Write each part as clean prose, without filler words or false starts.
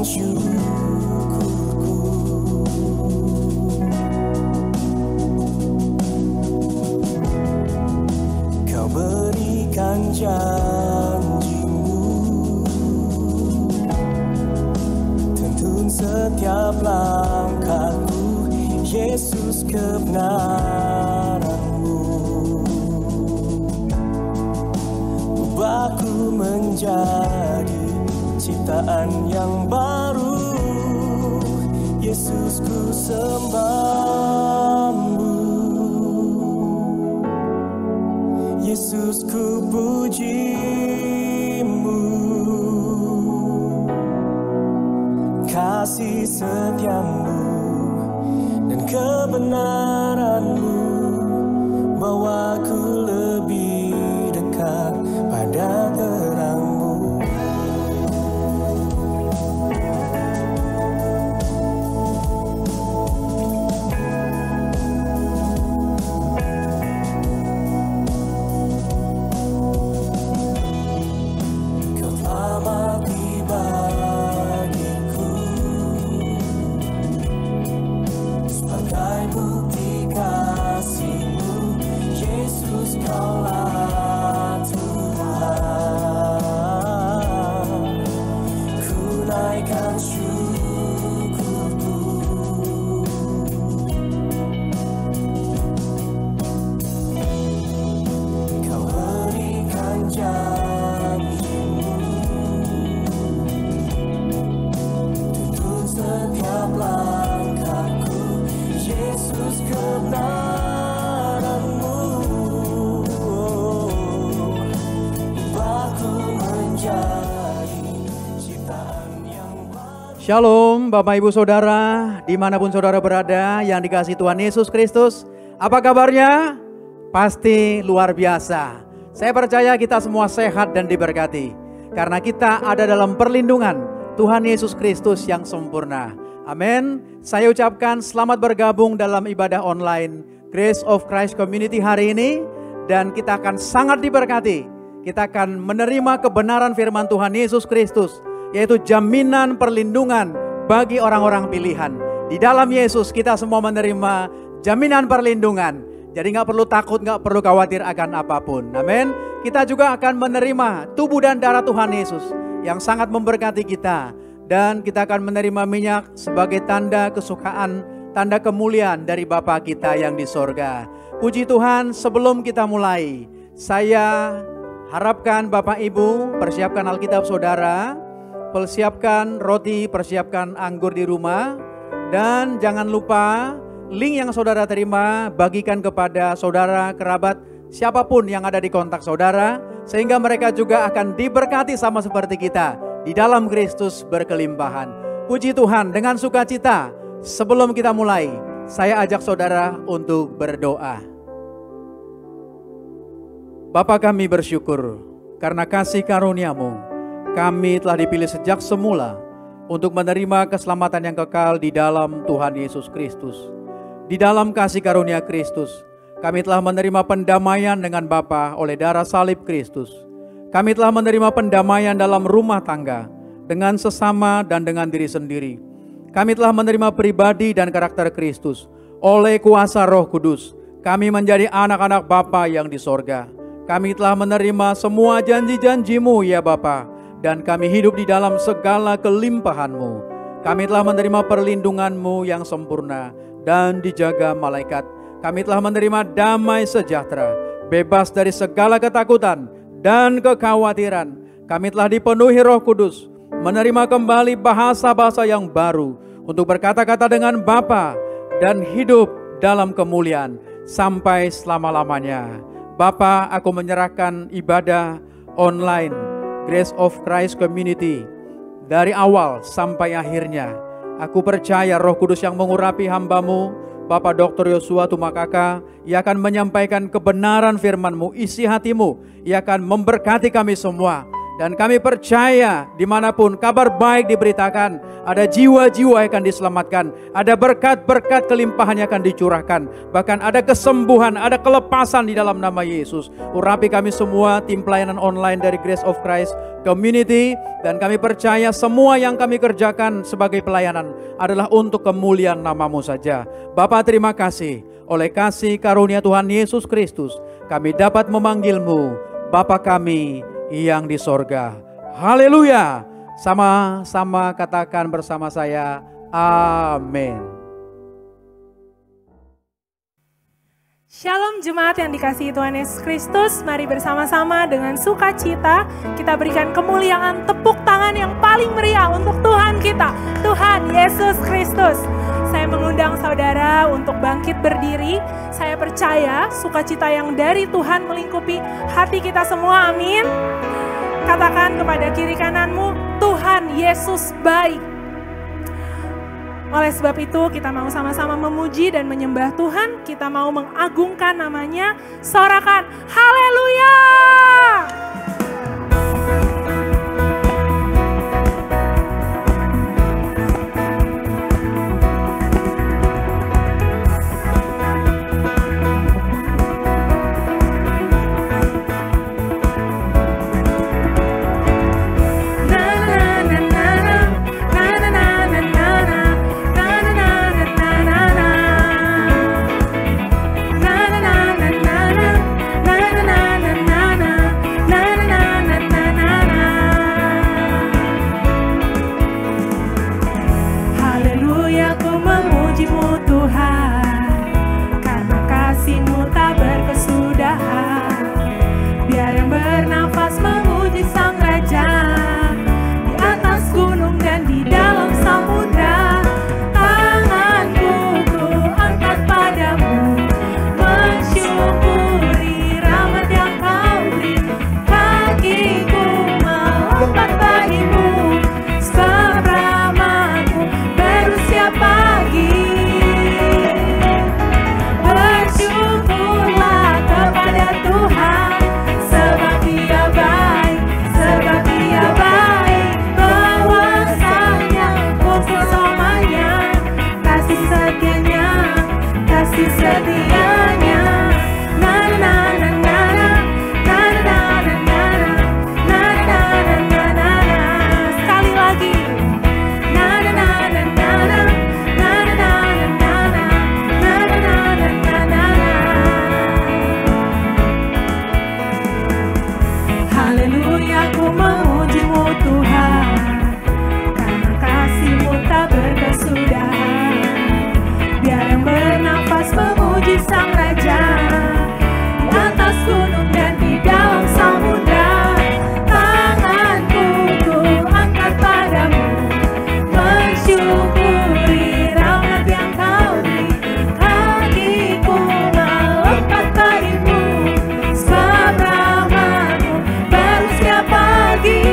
syukurku. Kau berikan janjimu, tuntun setiap langkahku, Yesus, kebenaranmu. Ubahku menjadi ciptaan yang baru, Yesus, ku sembahmu. Yesus, ku pujimu. Kasih setiamu dan kebenaranmu bawaku lebih dekat pada terangmu. Kau telah mati bagiku sebagai bukti kasih-Mu, Yesus, Kaulah Tuhan. Ku naikkan syukurku. Kau berikan janji-Mu, tuntun setiap langkahku, Yesus, kebenaranmu. Ubahku menjadi ciptaan yang baru. Shalom Bapak Ibu Saudara, dimanapun saudara berada yang dikasihi Tuhan Yesus Kristus. Apa kabarnya? Pasti luar biasa. Saya percaya kita semua sehat dan diberkati, karena kita ada dalam perlindungan Tuhan Yesus Kristus yang sempurna. Amin. Saya ucapkan selamat bergabung dalam ibadah online Grace of Christ Community hari ini. Dan kita akan sangat diberkati. Kita akan menerima kebenaran firman Tuhan Yesus Kristus, yaitu jaminan perlindungan bagi orang-orang pilihan. Di dalam Yesus kita semua menerima jaminan perlindungan. Jadi gak perlu takut, gak perlu khawatir akan apapun. Amin. Kita juga akan menerima tubuh dan darah Tuhan Yesus yang sangat memberkati kita. Dan kita akan menerima minyak sebagai tanda kesukaan, tanda kemuliaan dari Bapa kita yang di sorga. Puji Tuhan, sebelum kita mulai, saya harapkan Bapak Ibu persiapkan Alkitab saudara, persiapkan roti, persiapkan anggur di rumah. Dan jangan lupa link yang saudara terima, bagikan kepada saudara, kerabat, siapapun yang ada di kontak saudara, sehingga mereka juga akan diberkati sama seperti kita di dalam Kristus berkelimpahan. Puji Tuhan, dengan sukacita sebelum kita mulai, saya ajak saudara untuk berdoa. Bapa, kami bersyukur karena kasih karunia-Mu, kami telah dipilih sejak semula untuk menerima keselamatan yang kekal di dalam Tuhan Yesus Kristus. Di dalam kasih karunia Kristus, kami telah menerima pendamaian dengan Bapa oleh darah salib Kristus. Kami telah menerima pendamaian dalam rumah tangga, dengan sesama dan dengan diri sendiri. Kami telah menerima pribadi dan karakter Kristus. Oleh kuasa Roh Kudus, kami menjadi anak-anak Bapa yang di sorga. Kami telah menerima semua janji-janji-Mu ya Bapa, dan kami hidup di dalam segala kelimpahan-Mu. Kami telah menerima perlindungan-Mu yang sempurna dan dijaga malaikat. Kami telah menerima damai sejahtera, bebas dari segala ketakutan dan kekhawatiran. Kami telah dipenuhi Roh Kudus, menerima kembali bahasa-bahasa yang baru untuk berkata-kata dengan Bapa dan hidup dalam kemuliaan sampai selama-lamanya. Bapa, aku menyerahkan ibadah online Grace of Christ Community dari awal sampai akhirnya. Aku percaya Roh Kudus yang mengurapi hamba-Mu, Bapak Dr. Yosua Tumakaka, Ia akan menyampaikan kebenaran firman-Mu, isi hati-Mu. Ia akan memberkati kami semua. Dan kami percaya dimanapun kabar baik diberitakan, ada jiwa-jiwa yang akan diselamatkan, ada berkat-berkat kelimpahan yang akan dicurahkan, bahkan ada kesembuhan, ada kelepasan di dalam nama Yesus. Urapi kami semua tim pelayanan online dari Grace of Christ Community, dan kami percaya semua yang kami kerjakan sebagai pelayanan adalah untuk kemuliaan nama-Mu saja. Bapa, terima kasih, oleh kasih karunia Tuhan Yesus Kristus, kami dapat memanggil-Mu Bapa kami yang di sorga. Haleluya. Sama-sama katakan bersama saya, amin. Shalom jemaat yang dikasihi Tuhan Yesus Kristus. Mari bersama-sama dengan sukacita kita berikan kemuliaan, tepuk tangan yang paling meriah untuk Tuhan kita, Tuhan Yesus Kristus. Saya mengundang saudara untuk bangkit berdiri. Saya percaya sukacita yang dari Tuhan melingkupi hati kita semua, amin. Katakan kepada kiri kananmu, Tuhan Yesus baik. Oleh sebab itu kita mau sama-sama memuji dan menyembah Tuhan. Kita mau mengagungkan namanya. Sorakan haleluya. Pagi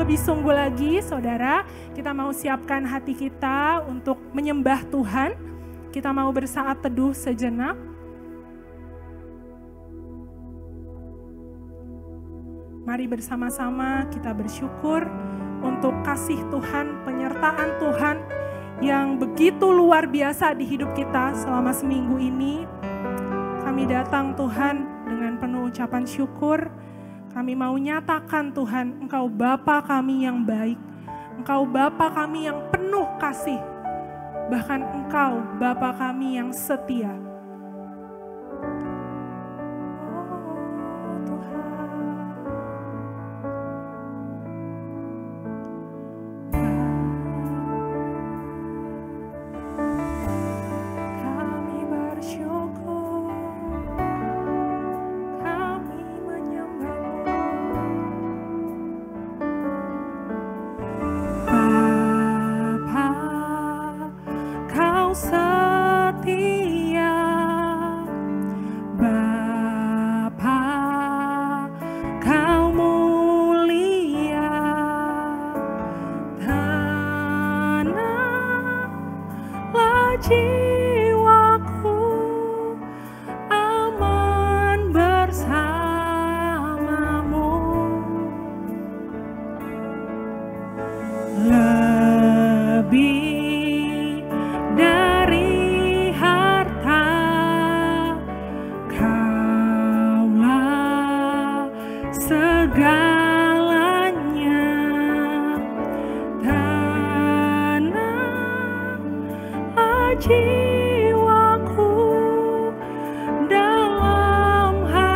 lebih sungguh lagi, saudara, kita mau siapkan hati kita untuk menyembah Tuhan. Kita mau bersaat teduh sejenak. Mari bersama-sama kita bersyukur untuk kasih Tuhan, penyertaan Tuhan yang begitu luar biasa di hidup kita selama seminggu ini. Kami datang Tuhan dengan penuh ucapan syukur. Kami mau nyatakan Tuhan, Engkau Bapa kami yang baik. Engkau Bapa kami yang penuh kasih. Bahkan Engkau Bapa kami yang setia. Jiwaku dalam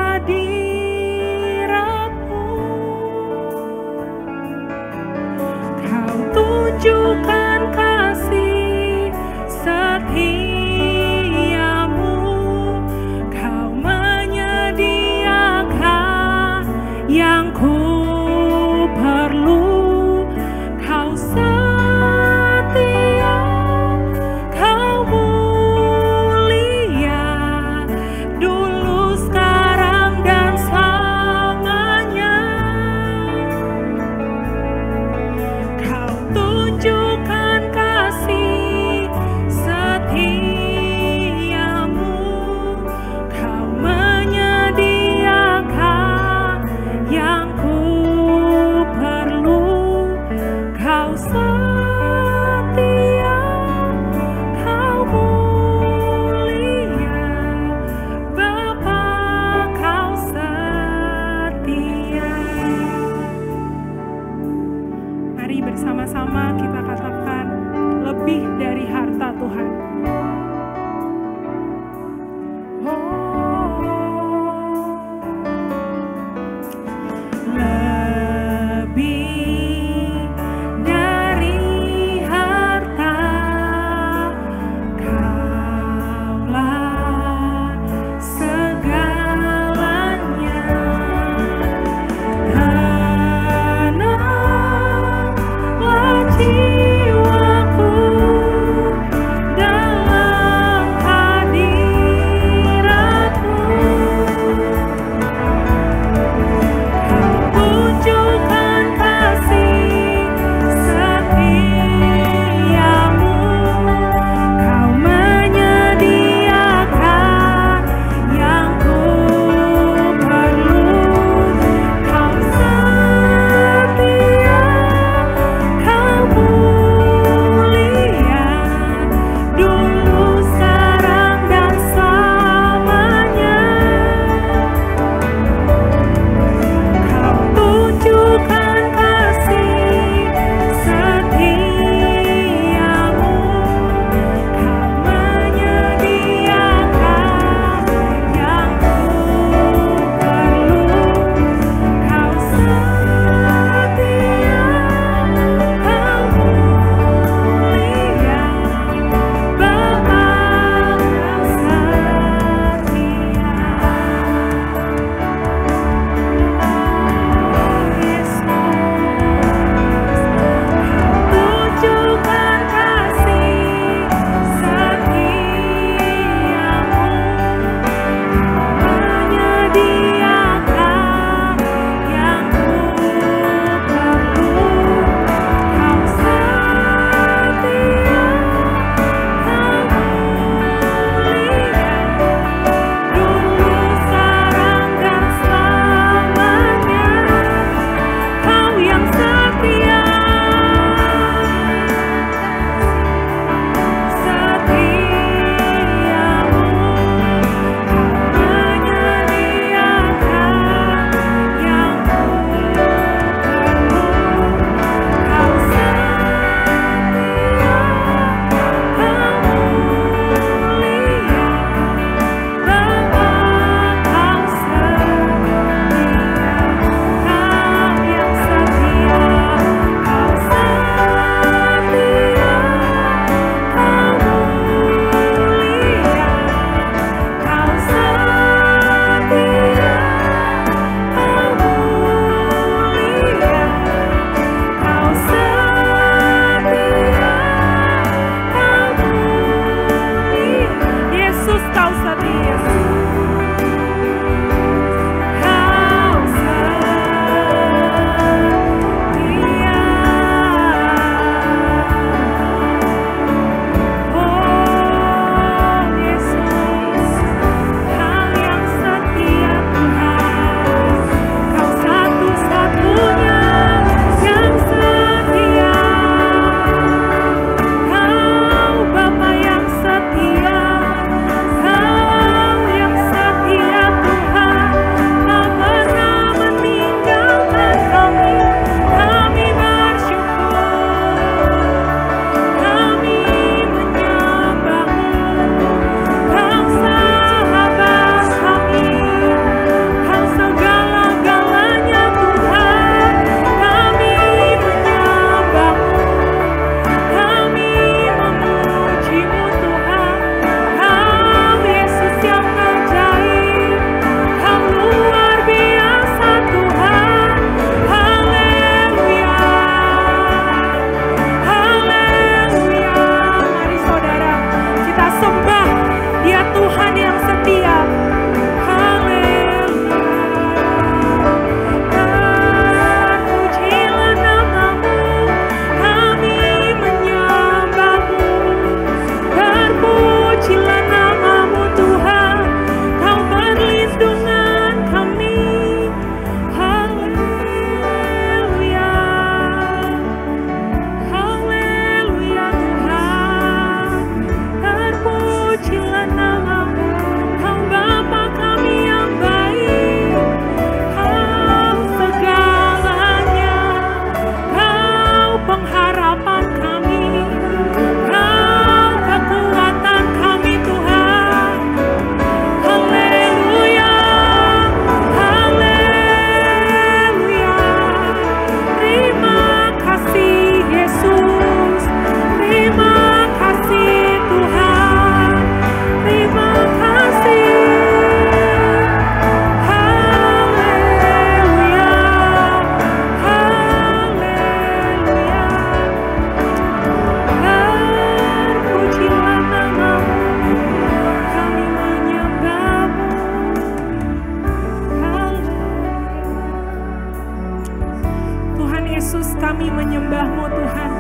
menyembah-Mu Tuhan.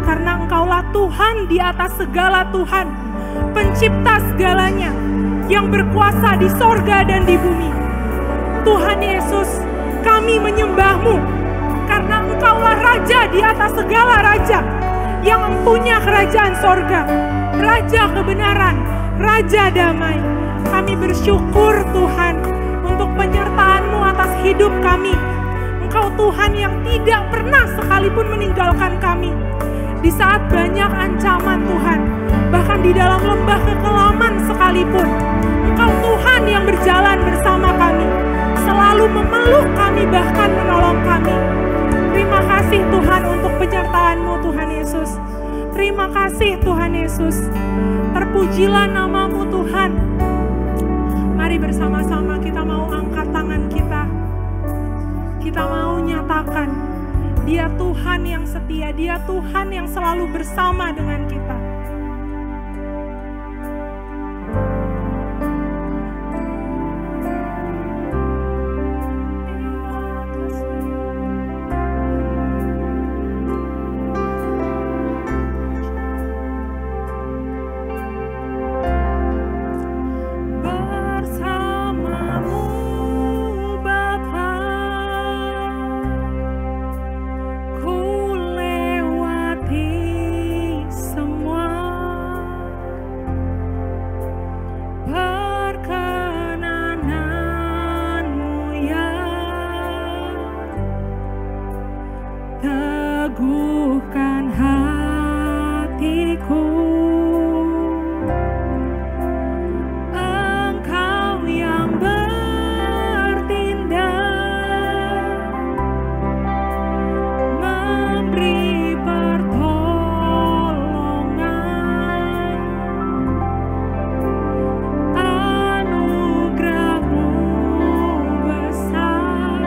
Karena Engkaulah Tuhan di atas segala Tuhan, pencipta segalanya, yang berkuasa di sorga dan di bumi. Tuhan Yesus, kami menyembah-Mu, karena Engkaulah Raja di atas segala raja, yang mempunyai kerajaan sorga, Raja kebenaran, Raja damai. Kami bersyukur Tuhan untuk penyertaan-Mu atas hidup kami. Engkau Tuhan yang tidak pernah sekalipun meninggalkan kami. Di saat banyak ancaman Tuhan, bahkan di dalam lembah kekelaman sekalipun, Engkau Tuhan yang berjalan bersama kami, selalu memeluk kami bahkan menolong kami. Terima kasih Tuhan untuk penyertaan-Mu Tuhan Yesus. Terima kasih Tuhan Yesus. Terpujilah nama-Mu Tuhan. Mari bersama-sama kita mau angkat tangan kita. Kita mau nyatakan, Dia Tuhan yang setia, Dia Tuhan yang selalu bersama dengan kita. Teguhkan hatiku, Engkau yang bertindak, memberi pertolongan, anugerah-Mu besar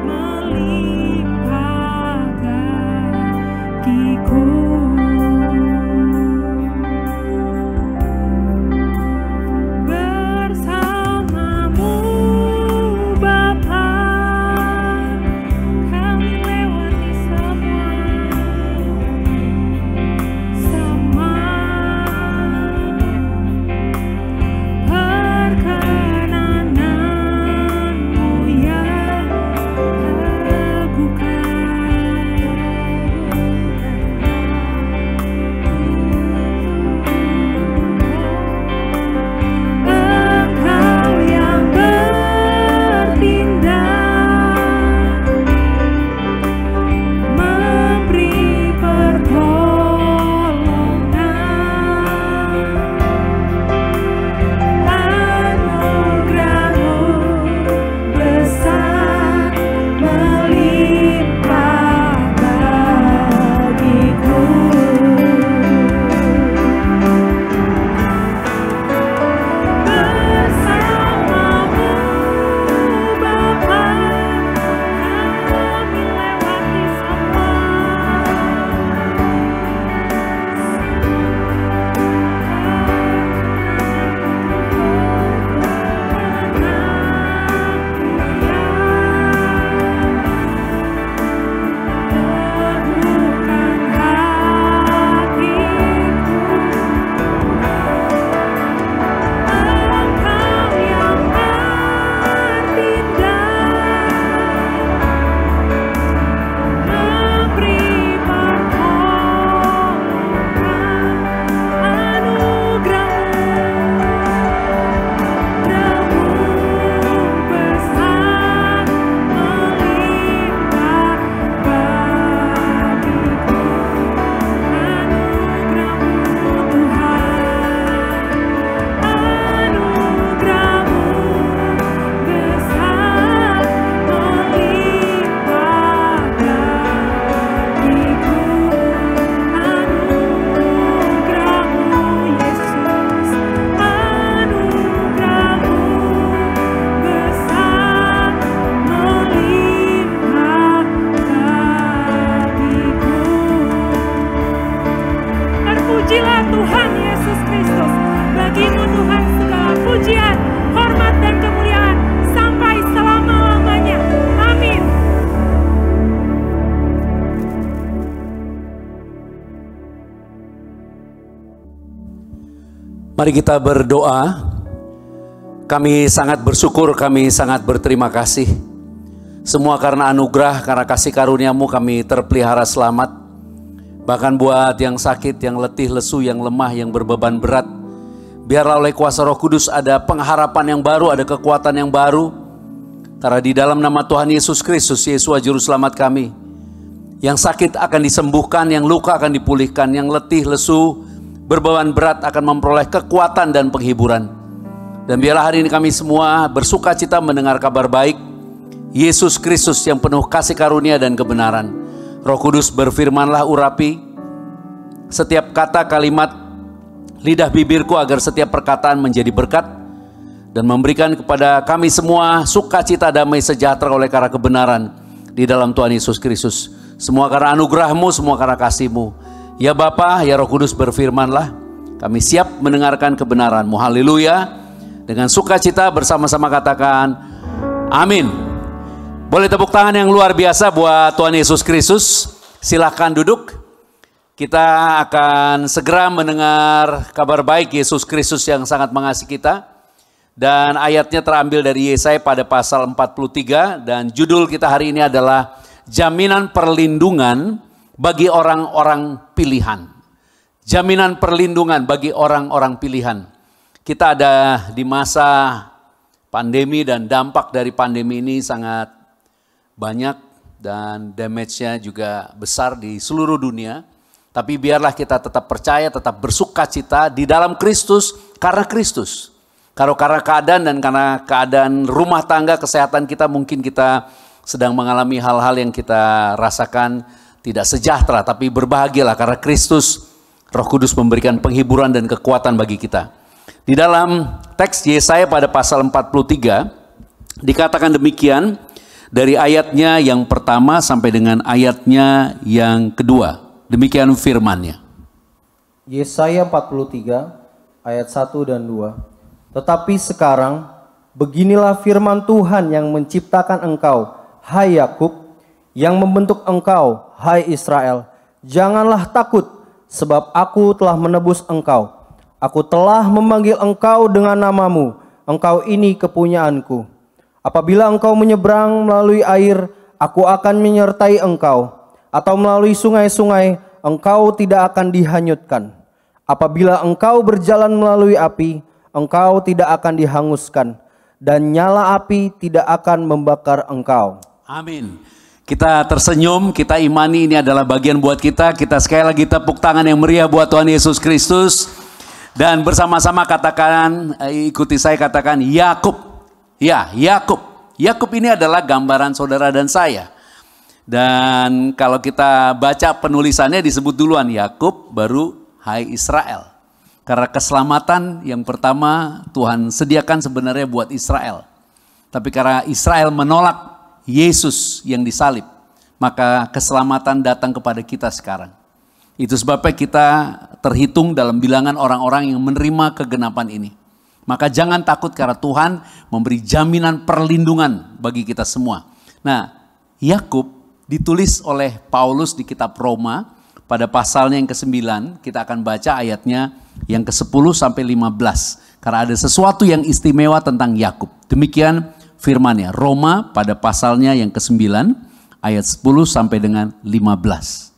melimpah bagiku. Bersama-Mu Bapa, kami lewati semua perkenanan-Mu yang teguhkan. Engkau yang bertindak, memberi pertolongan, anugerah-Mu besar melimpah bagiku. Bersama-Mu Bapa, kami lewati Terpujilah Tuhan Yesus Kristus. Bagi-Mu Tuhan segala pujian, hormat dan kemuliaan sampai selama-lamanya. Amin. Mari kita berdoa. Kami sangat bersyukur, kami sangat berterima kasih. Semua karena anugerah, karena kasih karunia-Mu kami terpelihara selamat. Bahkan buat yang sakit, yang letih, lesu, yang lemah, yang berbeban berat, biarlah oleh kuasa Roh Kudus ada pengharapan yang baru, ada kekuatan yang baru. Karena di dalam nama Tuhan Yesus Kristus, Yesua Juru Selamat kami, yang sakit akan disembuhkan, yang luka akan dipulihkan, yang letih, lesu, berbeban berat akan memperoleh kekuatan dan penghiburan. Dan biarlah hari ini kami semua bersuka cita mendengar kabar baik Yesus Kristus yang penuh kasih karunia dan kebenaran. Roh Kudus berfirmanlah, urapi setiap kata kalimat lidah bibirku agar setiap perkataan menjadi berkat dan memberikan kepada kami semua sukacita, damai, sejahtera oleh karena kebenaran di dalam Tuhan Yesus Kristus. Semua karena anugerah-Mu, semua karena kasih-Mu. Ya Bapa, ya Roh Kudus berfirmanlah, kami siap mendengarkan kebenaran-Mu. Haleluya. Dengan sukacita bersama-sama katakan amin. Boleh tepuk tangan yang luar biasa buat Tuhan Yesus Kristus. Silahkan duduk. Kita akan segera mendengar kabar baik Yesus Kristus yang sangat mengasihi kita. Dan ayatnya terambil dari Yesaya pada pasal 43. Dan judul kita hari ini adalah jaminan perlindungan bagi orang-orang pilihan. Jaminan perlindungan bagi orang-orang pilihan. Kita ada di masa pandemi dan dampak dari pandemi ini sangat banyak dan damage-nya juga besar di seluruh dunia. Tapi biarlah kita tetap percaya, tetap bersuka cita di dalam Kristus karena Kristus. Kalau karena keadaan dan karena keadaan rumah tangga, kesehatan kita, mungkin kita sedang mengalami hal-hal yang kita rasakan tidak sejahtera. Tapi berbahagialah karena Kristus, Roh Kudus memberikan penghiburan dan kekuatan bagi kita. Di dalam teks Yesaya pada pasal 43 dikatakan demikian dari ayatnya yang pertama sampai dengan ayatnya yang kedua. Demikian firman-Nya. Yesaya 43 ayat 1 dan 2. Tetapi sekarang beginilah firman Tuhan yang menciptakan engkau, hai Yakub, yang membentuk engkau, hai Israel. Janganlah takut, sebab aku telah menebus engkau. Aku telah memanggil engkau dengan namamu, engkau ini kepunyaanku. Apabila engkau menyeberang melalui air, aku akan menyertai engkau. Atau melalui sungai-sungai, engkau tidak akan dihanyutkan. Apabila engkau berjalan melalui api, engkau tidak akan dihanguskan. Dan nyala api tidak akan membakar engkau. Amin. Kita tersenyum, kita imani ini adalah bagian buat kita. Kita sekali lagi tepuk tangan yang meriah buat Tuhan Yesus Kristus. Dan bersama-sama katakan, ikuti saya katakan Yakub. Ya, Yakub. Yakub ini adalah gambaran saudara dan saya. Dan kalau kita baca penulisannya disebut duluan Yakub, baru hai Israel. Karena keselamatan yang pertama Tuhan sediakan sebenarnya buat Israel. Tapi karena Israel menolak Yesus yang disalib, maka keselamatan datang kepada kita sekarang. Itu sebabnya kita terhitung dalam bilangan orang-orang yang menerima kegenapan ini. Maka jangan takut karena Tuhan memberi jaminan perlindungan bagi kita semua. Nah, Yakub ditulis oleh Paulus di kitab Roma pada pasalnya yang ke-9. Kita akan baca ayatnya yang ke-10 sampai 15. Karena ada sesuatu yang istimewa tentang Yakub. Demikian firman-Nya. Roma pada pasalnya yang ke-9 ayat 10 sampai dengan 15.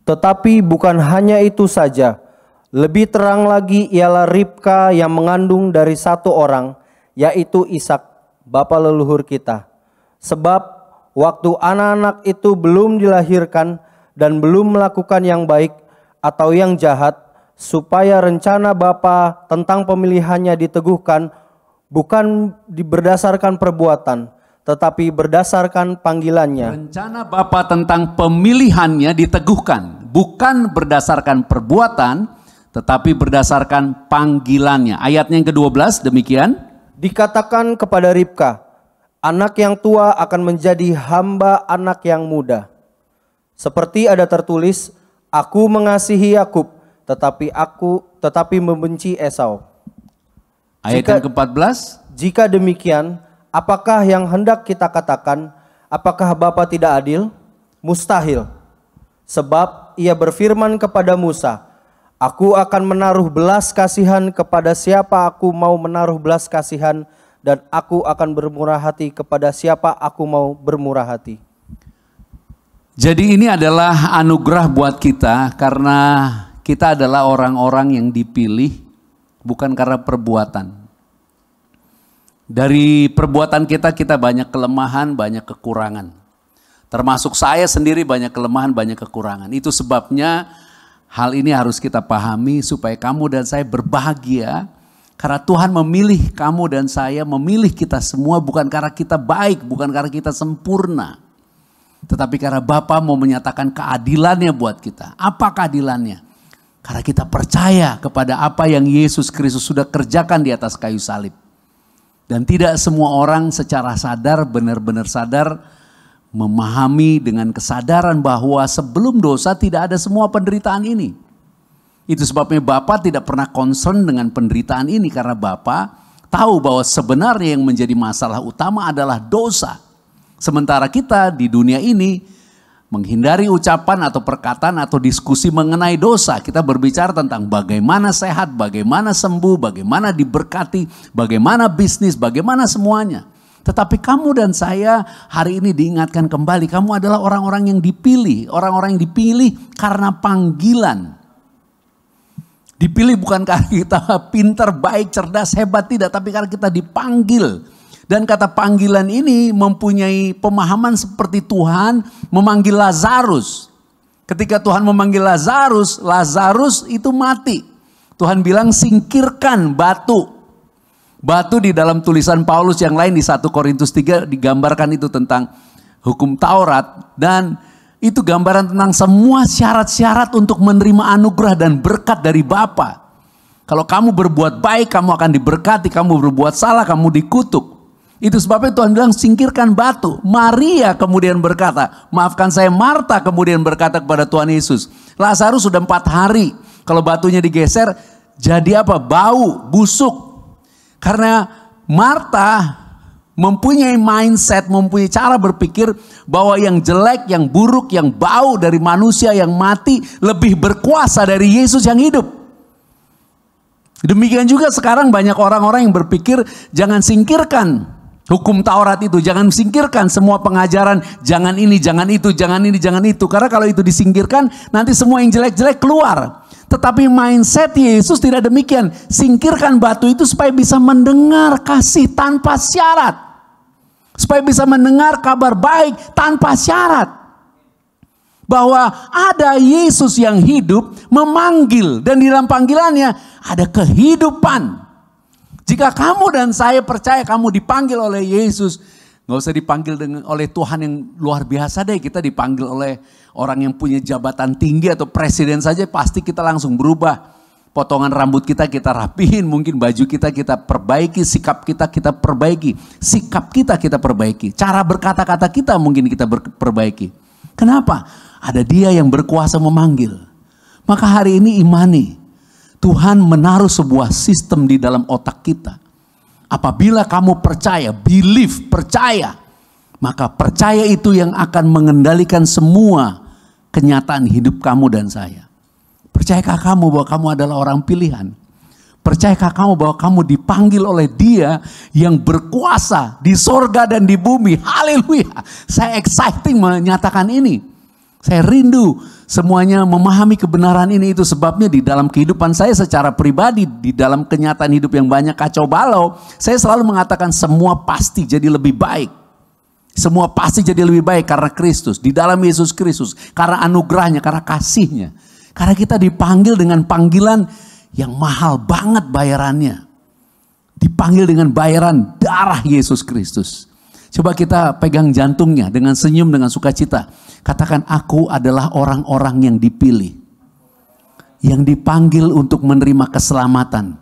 Tetapi bukan hanya itu saja, lebih terang lagi ialah Ribka yang mengandung dari satu orang, yaitu Ishak, bapa leluhur kita. Sebab waktu anak-anak itu belum dilahirkan dan belum melakukan yang baik atau yang jahat, supaya rencana Bapa tentang pemilihannya diteguhkan, bukan berdasarkan perbuatan, tetapi berdasarkan panggilannya. Rencana Bapa tentang pemilihannya diteguhkan, bukan berdasarkan perbuatan, tetapi berdasarkan panggilannya. Ayatnya yang ke-12 demikian. Dikatakan kepada Ribka, anak yang tua akan menjadi hamba anak yang muda. Seperti ada tertulis, aku mengasihi Yakub, tetapi membenci Esau. Ayat yang ke-14. Jika demikian, apakah yang hendak kita katakan? Apakah Bapa tidak adil? Mustahil. Sebab ia berfirman kepada Musa, Aku akan menaruh belas kasihan kepada siapa aku mau menaruh belas kasihan, dan aku akan bermurah hati kepada siapa aku mau bermurah hati. Jadi ini adalah anugerah buat kita karena kita adalah orang-orang yang dipilih bukan karena perbuatan. Dari perbuatan kita banyak kelemahan, banyak kekurangan. Termasuk saya sendiri banyak kelemahan, banyak kekurangan. Itu sebabnya hal ini harus kita pahami supaya kamu dan saya berbahagia. Karena Tuhan memilih kamu dan saya, memilih kita semua bukan karena kita baik, bukan karena kita sempurna. Tetapi karena Bapa mau menyatakan keadilannya buat kita. Apa keadilannya? Karena kita percaya kepada apa yang Yesus Kristus sudah kerjakan di atas kayu salib. Dan tidak semua orang secara sadar, benar-benar sadar, memahami dengan kesadaran bahwa sebelum dosa tidak ada semua penderitaan ini. Itu sebabnya Bapa tidak pernah concern dengan penderitaan ini. Karena Bapa tahu bahwa sebenarnya yang menjadi masalah utama adalah dosa. Sementara kita di dunia ini menghindari ucapan atau perkataan atau diskusi mengenai dosa. Kita berbicara tentang bagaimana sehat, bagaimana sembuh, bagaimana diberkati, bagaimana bisnis, bagaimana semuanya. Tetapi kamu dan saya hari ini diingatkan kembali, kamu adalah orang-orang yang dipilih. Orang-orang yang dipilih karena panggilan. Dipilih bukan karena kita pintar, baik, cerdas, hebat, tidak. Tapi karena kita dipanggil. Dan kata panggilan ini mempunyai pemahaman seperti Tuhan memanggil Lazarus. Ketika Tuhan memanggil Lazarus, Lazarus itu mati. Tuhan bilang singkirkan batu. Batu di dalam tulisan Paulus yang lain di 1 Korintus 3 digambarkan itu tentang hukum Taurat. Dan itu gambaran tentang semua syarat-syarat untuk menerima anugerah dan berkat dari Bapa. Kalau kamu berbuat baik, kamu akan diberkati. Kamu berbuat salah, kamu dikutuk. Itu sebabnya Tuhan bilang singkirkan batu. Maria kemudian berkata, maafkan saya, Marta kemudian berkata kepada Tuhan Yesus, Lazarus sudah 4 hari. Kalau batunya digeser, jadi apa? Bau, busuk. Karena Marta mempunyai mindset, mempunyai cara berpikir bahwa yang jelek, yang buruk, yang bau dari manusia yang mati lebih berkuasa dari Yesus yang hidup. Demikian juga sekarang banyak orang-orang yang berpikir jangan singkirkan hukum Taurat itu, jangan singkirkan semua pengajaran, jangan ini, jangan itu, jangan ini, jangan itu. Karena kalau itu disingkirkan, nanti semua yang jelek-jelek keluar. Tetapi mindset Yesus tidak demikian. Singkirkan batu itu supaya bisa mendengar kasih tanpa syarat. Supaya bisa mendengar kabar baik tanpa syarat. Bahwa ada Yesus yang hidup memanggil. Dan di dalam panggilannya ada kehidupan. Jika kamu dan saya percaya kamu dipanggil oleh Yesus, gak usah dipanggil oleh Tuhan yang luar biasa deh. Kita dipanggil oleh orang yang punya jabatan tinggi atau presiden saja pasti kita langsung berubah. Potongan rambut kita rapihin, mungkin baju kita perbaiki, sikap kita perbaiki. Sikap kita perbaiki, cara berkata-kata kita mungkin kita perbaiki. Kenapa? Ada Dia yang berkuasa memanggil. Maka hari ini imani. Tuhan menaruh sebuah sistem di dalam otak kita. Apabila kamu percaya, believe, percaya. Maka percaya itu yang akan mengendalikan semua kenyataan hidup kamu dan saya. Percayakah kamu bahwa kamu adalah orang pilihan? Percayakah kamu bahwa kamu dipanggil oleh Dia yang berkuasa di sorga dan di bumi? Haleluya. Saya exciting menyatakan ini. Saya rindu semuanya memahami kebenaran ini. Itu sebabnya di dalam kehidupan saya secara pribadi, di dalam kenyataan hidup yang banyak kacau balau, saya selalu mengatakan semua pasti jadi lebih baik. Semua pasti jadi lebih baik karena Kristus, di dalam Yesus Kristus, karena anugerahnya, karena kasihnya. Karena kita dipanggil dengan panggilan yang mahal banget bayarannya. Dipanggil dengan bayaran darah Yesus Kristus. Coba kita pegang jantungnya dengan senyum, dengan sukacita. Katakan, aku adalah orang-orang yang dipilih. Yang dipanggil untuk menerima keselamatan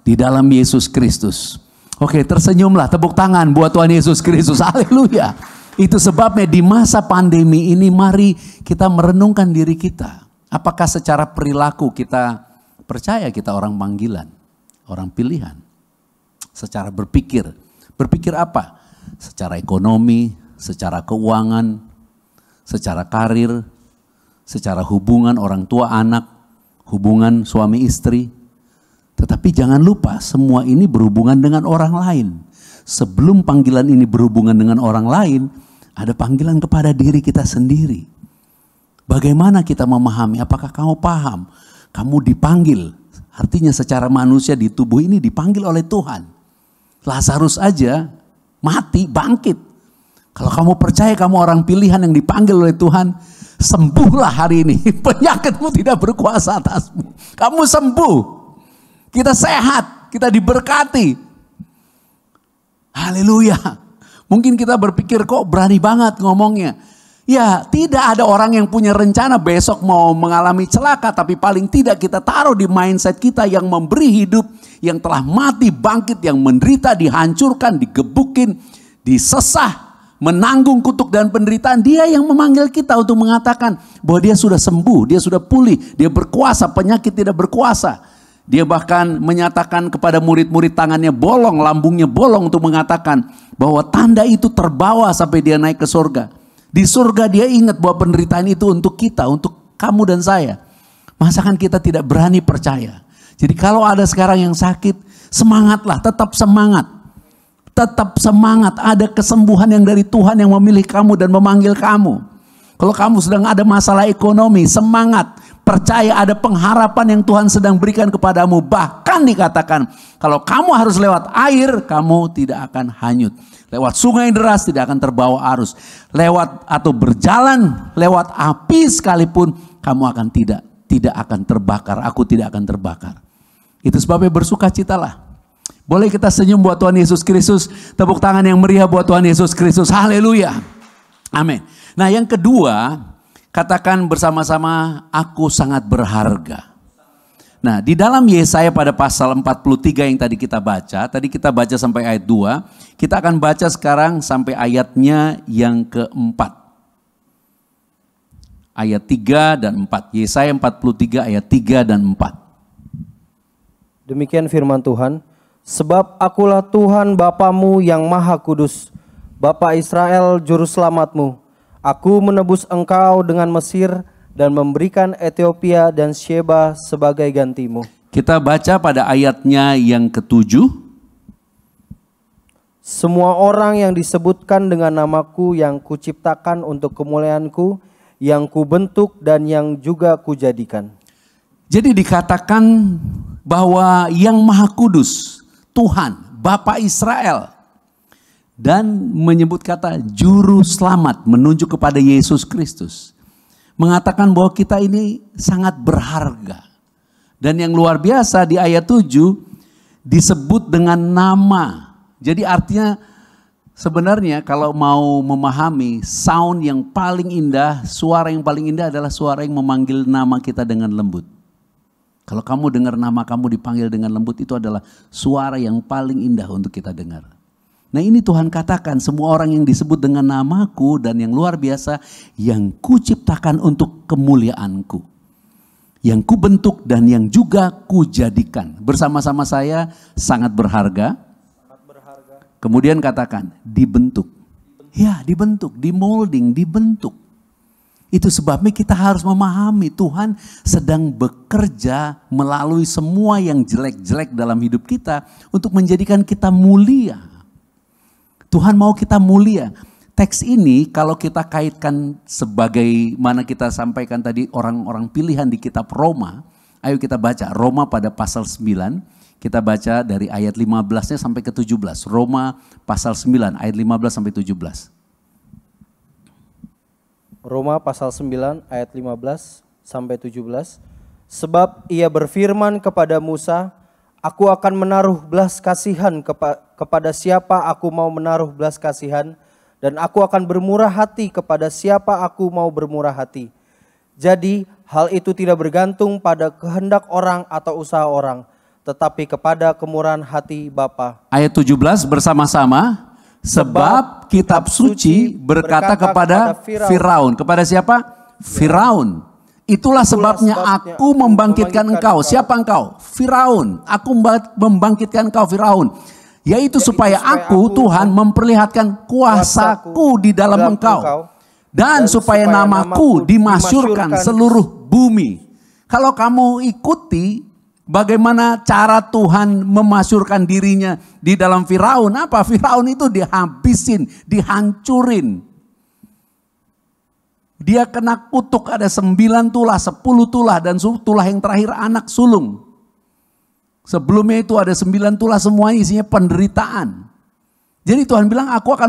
di dalam Yesus Kristus. Oke, tersenyumlah, tepuk tangan buat Tuhan Yesus Kristus. Haleluya. Itu sebabnya di masa pandemi ini mari kita merenungkan diri kita. Apakah secara perilaku kita percaya kita orang panggilan, orang pilihan? Secara berpikir apa? Secara ekonomi, secara keuangan, secara karir, secara hubungan orang tua anak, hubungan suami istri. Tetapi jangan lupa semua ini berhubungan dengan orang lain. Sebelum panggilan ini berhubungan dengan orang lain, ada panggilan kepada diri kita sendiri. Bagaimana kita memahami? Apakah kamu paham? Kamu dipanggil, artinya secara manusia di tubuh ini dipanggil oleh Tuhan. Lazarus aja mati, bangkit. Kalau kamu percaya kamu orang pilihan yang dipanggil oleh Tuhan, sembuhlah hari ini. Penyakitmu tidak berkuasa atasmu. Kamu sembuh. Kita sehat, kita diberkati. Haleluya. Mungkin kita berpikir kok berani banget ngomongnya. Ya, tidak ada orang yang punya rencana besok mau mengalami celaka, tapi paling tidak kita taruh di mindset kita yang memberi hidup, yang telah mati, bangkit, yang menderita, dihancurkan, digebukin, disesah, menanggung kutuk dan penderitaan. Dia yang memanggil kita untuk mengatakan bahwa dia sudah sembuh, dia sudah pulih, dia berkuasa, penyakit tidak berkuasa. Dia bahkan menyatakan kepada murid-murid tangannya bolong, lambungnya bolong untuk mengatakan bahwa tanda itu terbawa sampai dia naik ke surga. Di surga dia ingat bahwa penderitaan itu untuk kita, untuk kamu dan saya. Masakan kita tidak berani percaya. Jadi kalau ada sekarang yang sakit, semangatlah, tetap semangat. Tetap semangat, ada kesembuhan yang dari Tuhan yang memilih kamu dan memanggil kamu. Kalau kamu sedang ada masalah ekonomi, semangat. Percaya ada pengharapan yang Tuhan sedang berikan kepadamu. Bahkan dikatakan kalau kamu harus lewat air, kamu tidak akan hanyut. Lewat sungai deras tidak akan terbawa arus. Lewat atau berjalan lewat api sekalipun, kamu akan tidak akan terbakar. Aku tidak akan terbakar. Itu sebabnya bersukacitalah. Boleh kita senyum buat Tuhan Yesus Kristus. Tepuk tangan yang meriah buat Tuhan Yesus Kristus. Haleluya. Amin. Nah yang kedua, katakan bersama-sama, aku sangat berharga. Nah di dalam Yesaya pada pasal 43 yang tadi kita baca sampai ayat 2. Kita akan baca sekarang sampai ayatnya yang keempat. Ayat 3 dan 4. Yesaya 43 ayat 3 dan 4. Demikian firman Tuhan. Sebab akulah Tuhan Bapamu yang Maha Kudus, Bapa Israel Juru Selamatmu. Aku menebus engkau dengan Mesir dan memberikan Ethiopia dan Sheba sebagai gantimu. Kita baca pada ayatnya yang ke-7. Semua orang yang disebutkan dengan namaku yang kuciptakan untuk kemuliaanku, yang kubentuk dan yang juga kujadikan. Jadi dikatakan bahwa yang Maha Kudus, Tuhan, Bapa Israel, dan menyebut kata juru selamat menunjuk kepada Yesus Kristus. Mengatakan bahwa kita ini sangat berharga. Dan yang luar biasa di ayat 7 disebut dengan nama. Jadi artinya sebenarnya kalau mau memahami sound yang paling indah, suara yang paling indah adalah suara yang memanggil nama kita dengan lembut. Kalau kamu dengar nama kamu dipanggil dengan lembut, itu adalah suara yang paling indah untuk kita dengar. Nah ini Tuhan katakan semua orang yang disebut dengan namaku dan yang luar biasa yang kuciptakan untuk kemuliaanku. Yang kubentuk dan yang juga kujadikan. Bersama-sama saya sangat berharga. Kemudian katakan dibentuk. Ya dibentuk, dimolding, dibentuk. Itu sebabnya kita harus memahami Tuhan sedang bekerja melalui semua yang jelek-jelek dalam hidup kita untuk menjadikan kita mulia. Tuhan mau kita mulia. Teks ini kalau kita kaitkan sebagaimana kita sampaikan tadi orang-orang pilihan di kitab Roma. Ayo kita baca Roma pada pasal 9. Kita baca dari ayat 15-nya sampai ke 17. Roma pasal 9 ayat 15 sampai 17. Roma pasal 9 ayat 15 sampai 17. Sebab ia berfirman kepada Musa, aku akan menaruh belas kasihan kepada siapa aku mau menaruh belas kasihan, dan aku akan bermurah hati kepada siapa aku mau bermurah hati. Jadi hal itu tidak bergantung pada kehendak orang atau usaha orang, tetapi kepada kemurahan hati Bapa. Ayat 17 bersama-sama. Sebab kitab suci berkata kepada Firaun. Kepada siapa? Firaun. Itulah sebabnya aku membangkitkan engkau. Siapa engkau? Firaun. Aku membangkitkan engkau Firaun. Yaitu supaya aku Tuhan memperlihatkan kuasaku di dalam engkau. Dan supaya namaku dimasyurkan seluruh bumi. Kalau kamu ikuti bagaimana cara Tuhan memasyurkan dirinya di dalam Firaun, apa? Firaun itu dihabisin, dihancurin. Dia kena kutuk, ada 9 tulah, 10 tulah, dan tulah yang terakhir anak sulung. Sebelumnya itu ada 9 tulah, semua isinya penderitaan. Jadi Tuhan bilang, aku akan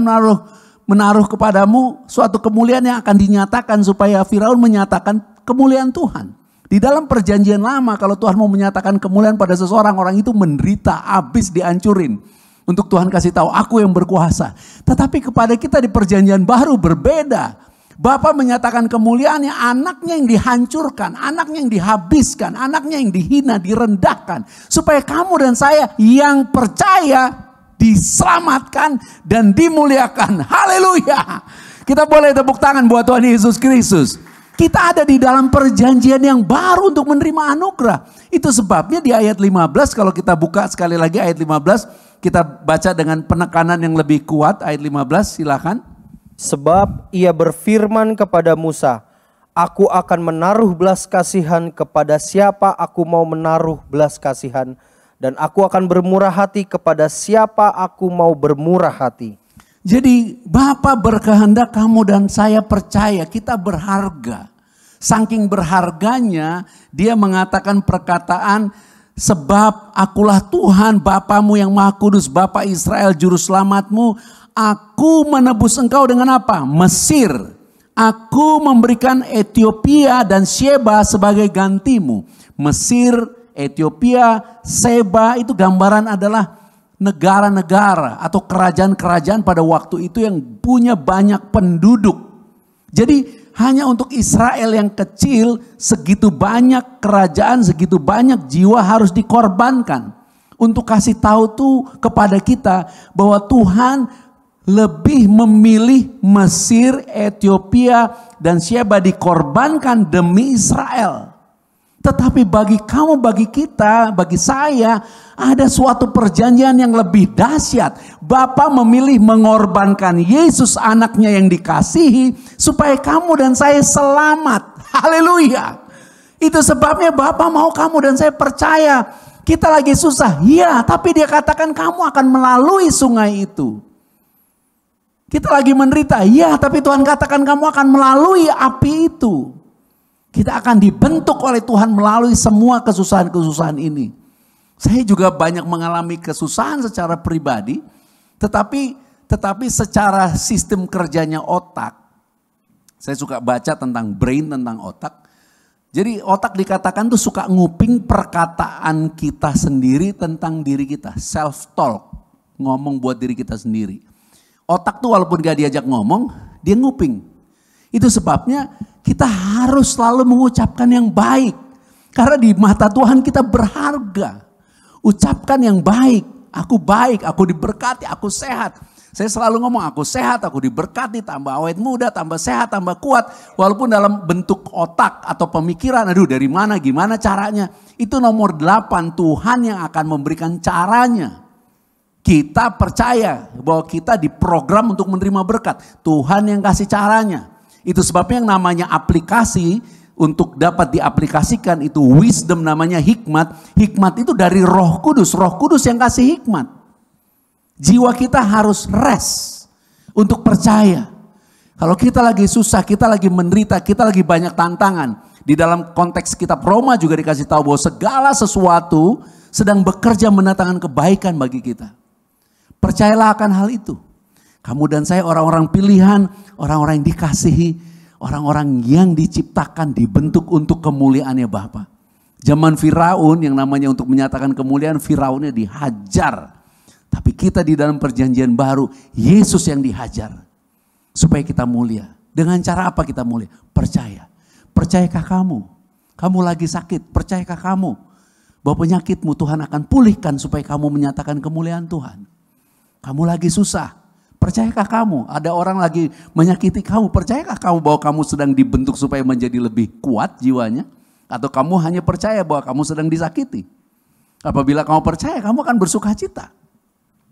menaruh kepadamu suatu kemuliaan yang akan dinyatakan supaya Firaun menyatakan kemuliaan Tuhan. Di dalam perjanjian lama kalau Tuhan mau menyatakan kemuliaan pada seseorang, orang itu menderita, habis dihancurin. Untuk Tuhan kasih tahu, aku yang berkuasa. Tetapi kepada kita di perjanjian baru berbeda. Bapa menyatakan kemuliaannya, anaknya yang dihancurkan, anaknya yang dihabiskan, anaknya yang dihina, direndahkan. Supaya kamu dan saya yang percaya diselamatkan dan dimuliakan. Haleluya. Kita boleh tepuk tangan buat Tuhan Yesus Kristus. Kita ada di dalam perjanjian yang baru untuk menerima anugerah. Itu sebabnya di ayat 15, kalau kita buka sekali lagi ayat 15, kita baca dengan penekanan yang lebih kuat. Ayat 15 silakan. Sebab ia berfirman kepada Musa, aku akan menaruh belas kasihan kepada siapa aku mau menaruh belas kasihan. Dan aku akan bermurah hati kepada siapa aku mau bermurah hati. Jadi Bapa berkehendak kamu dan saya percaya kita berharga. Saking berharganya dia mengatakan perkataan, sebab akulah Tuhan Bapamu yang Maha Kudus, Bapa Israel Juru Selamatmu. Aku menebus engkau dengan apa? Mesir. Aku memberikan Ethiopia dan Sheba sebagai gantimu. Mesir, Ethiopia, Sheba itu gambaran adalah negara-negara atau kerajaan-kerajaan pada waktu itu yang punya banyak penduduk. Jadi hanya untuk Israel yang kecil segitu banyak kerajaan, segitu banyak jiwa harus dikorbankan. Untuk kasih tahu tuh kepada kita bahwa Tuhan lebih memilih Mesir, Ethiopia dan Sheba dikorbankan demi Israel. Tetapi bagi kamu, bagi kita, bagi saya, ada suatu perjanjian yang lebih dahsyat. Bapa memilih mengorbankan Yesus anaknya yang dikasihi supaya kamu dan saya selamat. Haleluya. Itu sebabnya Bapa mau kamu dan saya percaya. Kita lagi susah, iya, tapi dia katakan kamu akan melalui sungai itu. Kita lagi menderita, iya, tapi Tuhan katakan kamu akan melalui api itu. Kita akan dibentuk oleh Tuhan melalui semua kesusahan-kesusahan ini. Saya juga banyak mengalami kesusahan secara pribadi, tetapi secara sistem kerjanya otak. Saya suka baca tentang brain, tentang otak. Jadi otak dikatakan tuh suka nguping perkataan kita sendiri tentang diri kita. Self-talk, ngomong buat diri kita sendiri. Otak tuh walaupun gak diajak ngomong, dia nguping. Itu sebabnya kita harus selalu mengucapkan yang baik. Karena di mata Tuhan kita berharga. Ucapkan yang baik. Aku diberkati, aku sehat. Saya selalu ngomong aku sehat, aku diberkati, tambah awet muda, tambah sehat, tambah kuat. Walaupun dalam bentuk otak atau pemikiran, aduh dari mana, gimana caranya. Itu nomor 8, Tuhan yang akan memberikan caranya. Kita percaya bahwa kita diprogram untuk menerima berkat. Tuhan yang kasih caranya. Itu sebabnya yang namanya aplikasi untuk dapat diaplikasikan itu wisdom, namanya hikmat. Hikmat itu dari Roh Kudus. Roh Kudus yang kasih hikmat. Jiwa kita harus rest untuk percaya. Kalau kita lagi susah, kita lagi menderita, kita lagi banyak tantangan. Di dalam konteks kitab Roma juga dikasih tahu bahwa segala sesuatu sedang bekerja mendatangkan kebaikan bagi kita. Percayalah akan hal itu. Kamu dan saya orang-orang pilihan, orang-orang yang dikasihi, orang-orang yang diciptakan, dibentuk untuk kemuliaannya Bapa. Zaman Firaun yang namanya untuk menyatakan kemuliaan, Firaunnya dihajar. Tapi kita di dalam perjanjian baru, Yesus yang dihajar. Supaya kita mulia. Dengan cara apa kita mulia? Percaya. Percayakah kamu? Kamu lagi sakit, percayakah kamu? Bahwa penyakitmu Tuhan akan pulihkan supaya kamu menyatakan kemuliaan Tuhan. Kamu lagi susah, percayakah kamu? Ada orang lagi menyakiti kamu, percayakah kamu bahwa kamu sedang dibentuk supaya menjadi lebih kuat jiwanya? Atau kamu hanya percaya bahwa kamu sedang disakiti? Apabila kamu percaya, kamu akan bersuka cita.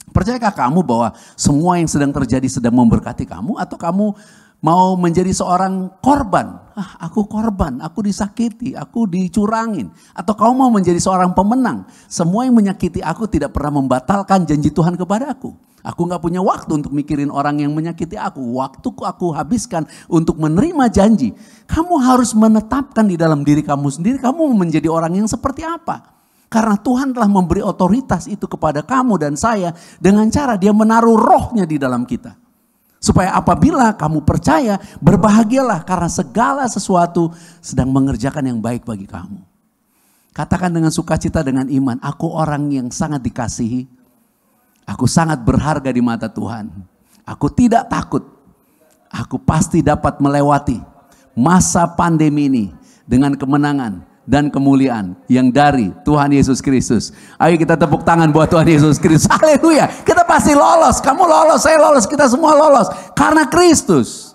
Percayakah kamu bahwa semua yang sedang terjadi sedang memberkati kamu? Atau kamu mau menjadi seorang korban. Aku korban, aku disakiti, aku dicurangin. Atau kau mau menjadi seorang pemenang. Semua yang menyakiti aku tidak pernah membatalkan janji Tuhan kepada aku. Aku gak punya waktu untuk mikirin orang yang menyakiti aku. Waktuku aku habiskan untuk menerima janji. Kamu harus menetapkan di dalam diri kamu sendiri, kamu mau menjadi orang yang seperti apa. Karena Tuhan telah memberi otoritas itu kepada kamu dan saya dengan cara Dia menaruh rohnya di dalam kita. Supaya apabila kamu percaya, berbahagialah karena segala sesuatu sedang mengerjakan yang baik bagi kamu. Katakan dengan sukacita dengan iman, aku orang yang sangat dikasihi. Aku sangat berharga di mata Tuhan. Aku tidak takut. Aku pasti dapat melewati masa pandemi ini dengan kemenangan dan kemuliaan yang dari Tuhan Yesus Kristus. Ayo kita tepuk tangan buat Tuhan Yesus Kristus. Haleluya. Kita pasti lolos. Kamu lolos, saya lolos, kita semua lolos. Karena Kristus.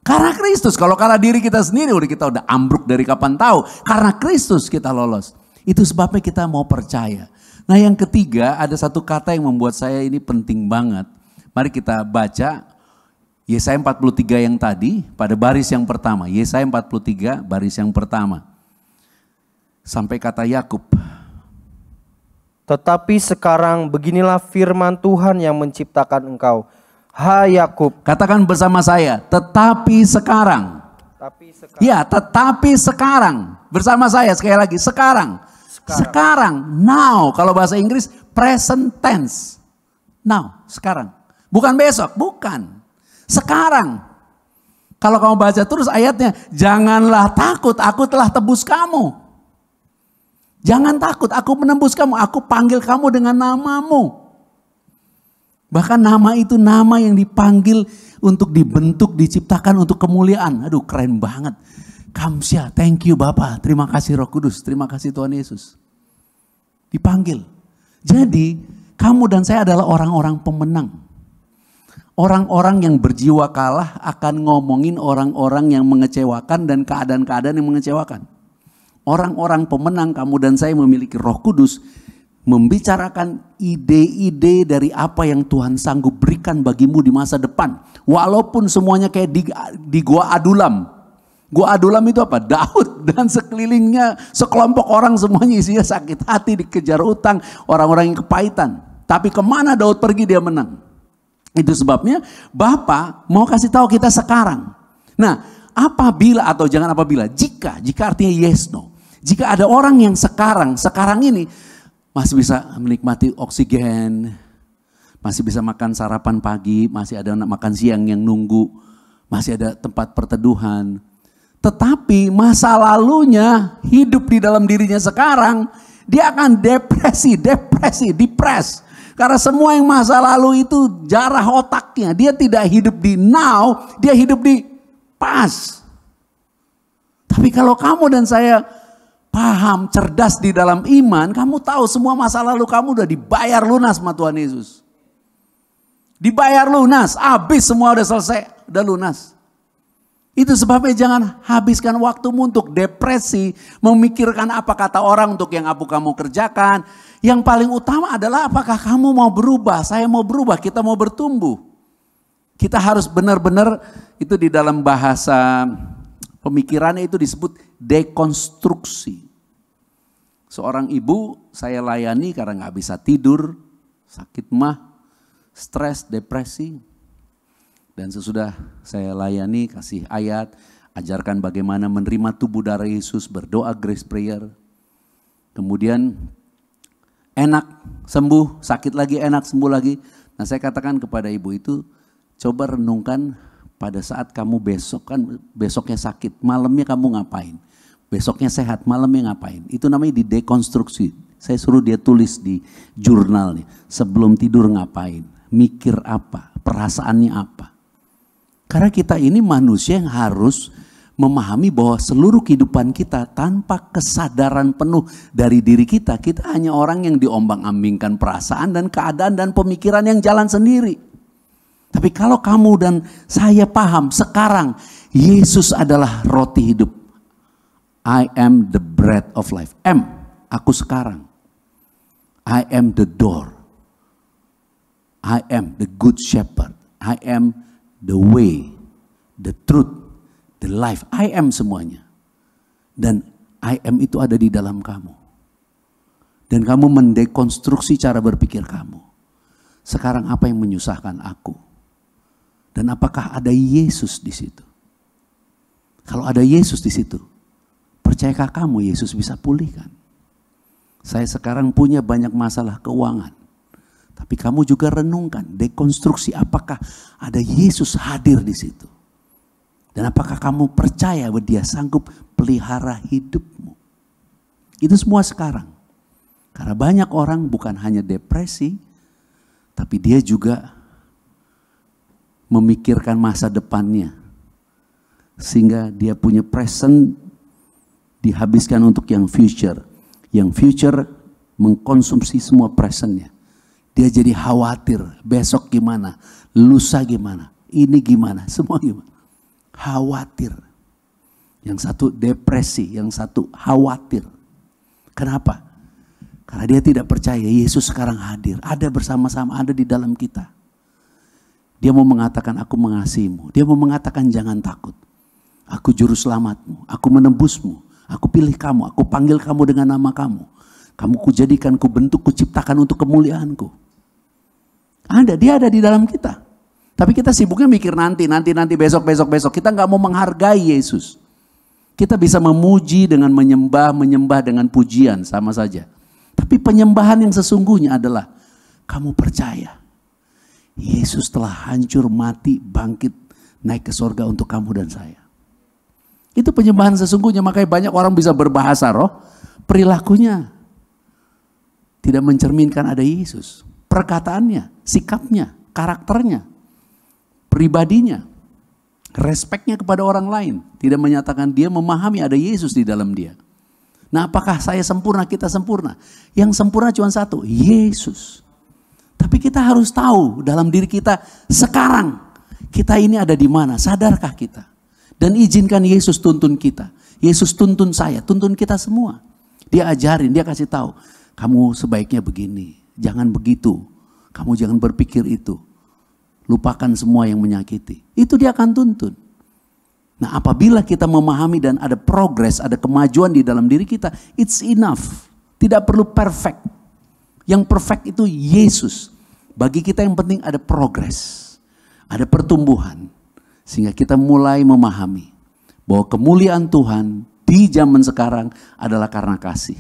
Karena Kristus. Kalau karena diri kita sendiri kita udah ambruk dari kapan tahu. Karena Kristus kita lolos. Itu sebabnya kita mau percaya. Nah yang ketiga, ada satu kata yang membuat saya ini penting banget. Mari kita baca Yesaya 43 yang tadi pada baris yang pertama. Yesaya 43 baris yang pertama. Sampai kata Yakub. Tetapi sekarang beginilah firman Tuhan yang menciptakan engkau. Hai Yakub. Katakan bersama saya, tetapi sekarang. Ya, tetapi sekarang. Bersama saya sekali lagi, sekarang. Sekarang, now. Kalau bahasa Inggris, present tense. Now, sekarang. Bukan besok, bukan. Sekarang. Kalau kamu baca terus ayatnya, janganlah takut, aku telah tebus kamu. Jangan takut, aku menembus kamu, aku panggil kamu dengan namamu. Bahkan nama itu nama yang dipanggil untuk dibentuk, diciptakan untuk kemuliaan. Aduh keren banget. Kamsya, thank you Bapak, terima kasih Roh Kudus, terima kasih Tuhan Yesus. Dipanggil. Jadi kamu dan saya adalah orang-orang pemenang. Orang-orang yang berjiwa kalah akan ngomongin orang-orang yang mengecewakan dan keadaan-keadaan yang mengecewakan. Orang-orang pemenang, kamu dan saya memiliki Roh Kudus, membicarakan ide-ide dari apa yang Tuhan sanggup berikan bagimu di masa depan. Walaupun semuanya kayak di Gua Adulam. Gua Adulam itu apa? Daud dan sekelilingnya sekelompok orang semuanya isinya sakit hati, dikejar utang, orang-orang yang kepahitan. Tapi kemana Daud pergi dia menang. Itu sebabnya Bapa mau kasih tahu kita sekarang. Nah apabila atau jangan apabila, jika artinya yes no. Jika ada orang yang sekarang ini masih bisa menikmati oksigen, masih bisa makan sarapan pagi, masih ada makan siang yang nunggu, masih ada tempat perteduhan. Tetapi masa lalunya hidup di dalam dirinya sekarang, dia akan depresi, depres. Karena semua yang masa lalu itu jarah otaknya. Dia tidak hidup di now, dia hidup di past. Tapi kalau kamu dan saya paham, cerdas di dalam iman, kamu tahu semua masa lalu kamu udah dibayar lunas sama Tuhan Yesus. Dibayar lunas, habis semua udah selesai, udah lunas. Itu sebabnya jangan habiskan waktumu untuk depresi, memikirkan apa kata orang untuk yang kamu kerjakan. Yang paling utama adalah apakah kamu mau berubah, saya mau berubah, kita mau bertumbuh. Kita harus benar-benar, itu di dalam bahasa pemikirannya itu disebut dekonstruksi. Seorang ibu saya layani karena gak bisa tidur, sakit mah, stres, depresi. Dan sesudah saya layani, kasih ayat, ajarkan bagaimana menerima tubuh darah Yesus, berdoa grace prayer. Kemudian enak, sembuh, sakit lagi, enak, sembuh lagi. Nah saya katakan kepada ibu itu, coba renungkan pada saat kamu besoknya sakit, malamnya kamu ngapain? Besoknya sehat, malamnya ngapain? Itu namanya didekonstruksi. Saya suruh dia tulis di jurnalnya, sebelum tidur ngapain, mikir apa, perasaannya apa. Karena kita ini manusia yang harus memahami bahwa seluruh kehidupan kita tanpa kesadaran penuh dari diri kita, kita hanya orang yang diombang-ambingkan perasaan dan keadaan dan pemikiran yang jalan sendiri. Tapi kalau kamu dan saya paham sekarang, Yesus adalah roti hidup. I am the bread of life. Aku sekarang. I am the door. I am the good shepherd. I am the way, the truth, the life. I am semuanya. Dan I am itu ada di dalam kamu. Dan kamu mendekonstruksi cara berpikir kamu. Sekarang apa yang menyusahkan aku? Dan apakah ada Yesus di situ? Kalau ada Yesus di situ, percayakah kamu Yesus bisa pulihkan? Saya sekarang punya banyak masalah keuangan. Tapi kamu juga renungkan, dekonstruksi apakah ada Yesus hadir di situ. Dan apakah kamu percaya bahwa Dia sanggup pelihara hidupmu. Itu semua sekarang. Karena banyak orang bukan hanya depresi, tapi dia juga memikirkan masa depannya. Sehingga dia punya present dihabiskan untuk yang future. Yang future mengkonsumsi semua presentnya. Dia jadi khawatir, besok gimana, lusa gimana, ini gimana, semua gimana. Khawatir. Yang satu depresi, yang satu khawatir. Kenapa? Karena dia tidak percaya Yesus sekarang hadir, ada bersama-sama, ada di dalam kita. Dia mau mengatakan aku mengasihimu, dia mau mengatakan jangan takut. Aku juru selamatmu, aku menembusmu, aku pilih kamu, aku panggil kamu dengan nama kamu. Kamu kujadikan, kubentuk, kuciptakan untuk kemuliaanku. Dia ada di dalam kita. Tapi kita sibuknya mikir nanti, besok. Kita nggak mau menghargai Yesus. Kita bisa memuji dengan menyembah dengan pujian, sama saja. Tapi penyembahan yang sesungguhnya adalah, kamu percaya Yesus telah hancur, mati, bangkit, naik ke sorga untuk kamu dan saya. Itu penyembahan sesungguhnya, makanya banyak orang bisa berbahasa roh, perilakunya tidak mencerminkan ada Yesus. Perkataannya, sikapnya, karakternya, pribadinya, respeknya kepada orang lain. Tidak menyatakan dia memahami ada Yesus di dalam dia. Nah, apakah saya sempurna, kita sempurna? Yang sempurna cuma satu, Yesus. Tapi kita harus tahu dalam diri kita sekarang, kita ini ada di mana, sadarkah kita? Dan izinkan Yesus tuntun kita. Yesus tuntun saya, tuntun kita semua. Dia ajarin, dia kasih tahu, kamu sebaiknya begini. Jangan begitu, kamu jangan berpikir itu. Lupakan semua yang menyakiti. Itu dia akan tuntun. Nah, apabila kita memahami dan ada progres, ada kemajuan di dalam diri kita, it's enough. Tidak perlu perfect. Yang perfect itu Yesus. Bagi kita yang penting ada progres, ada pertumbuhan. Sehingga kita mulai memahami bahwa kemuliaan Tuhan di zaman sekarang adalah karena kasih.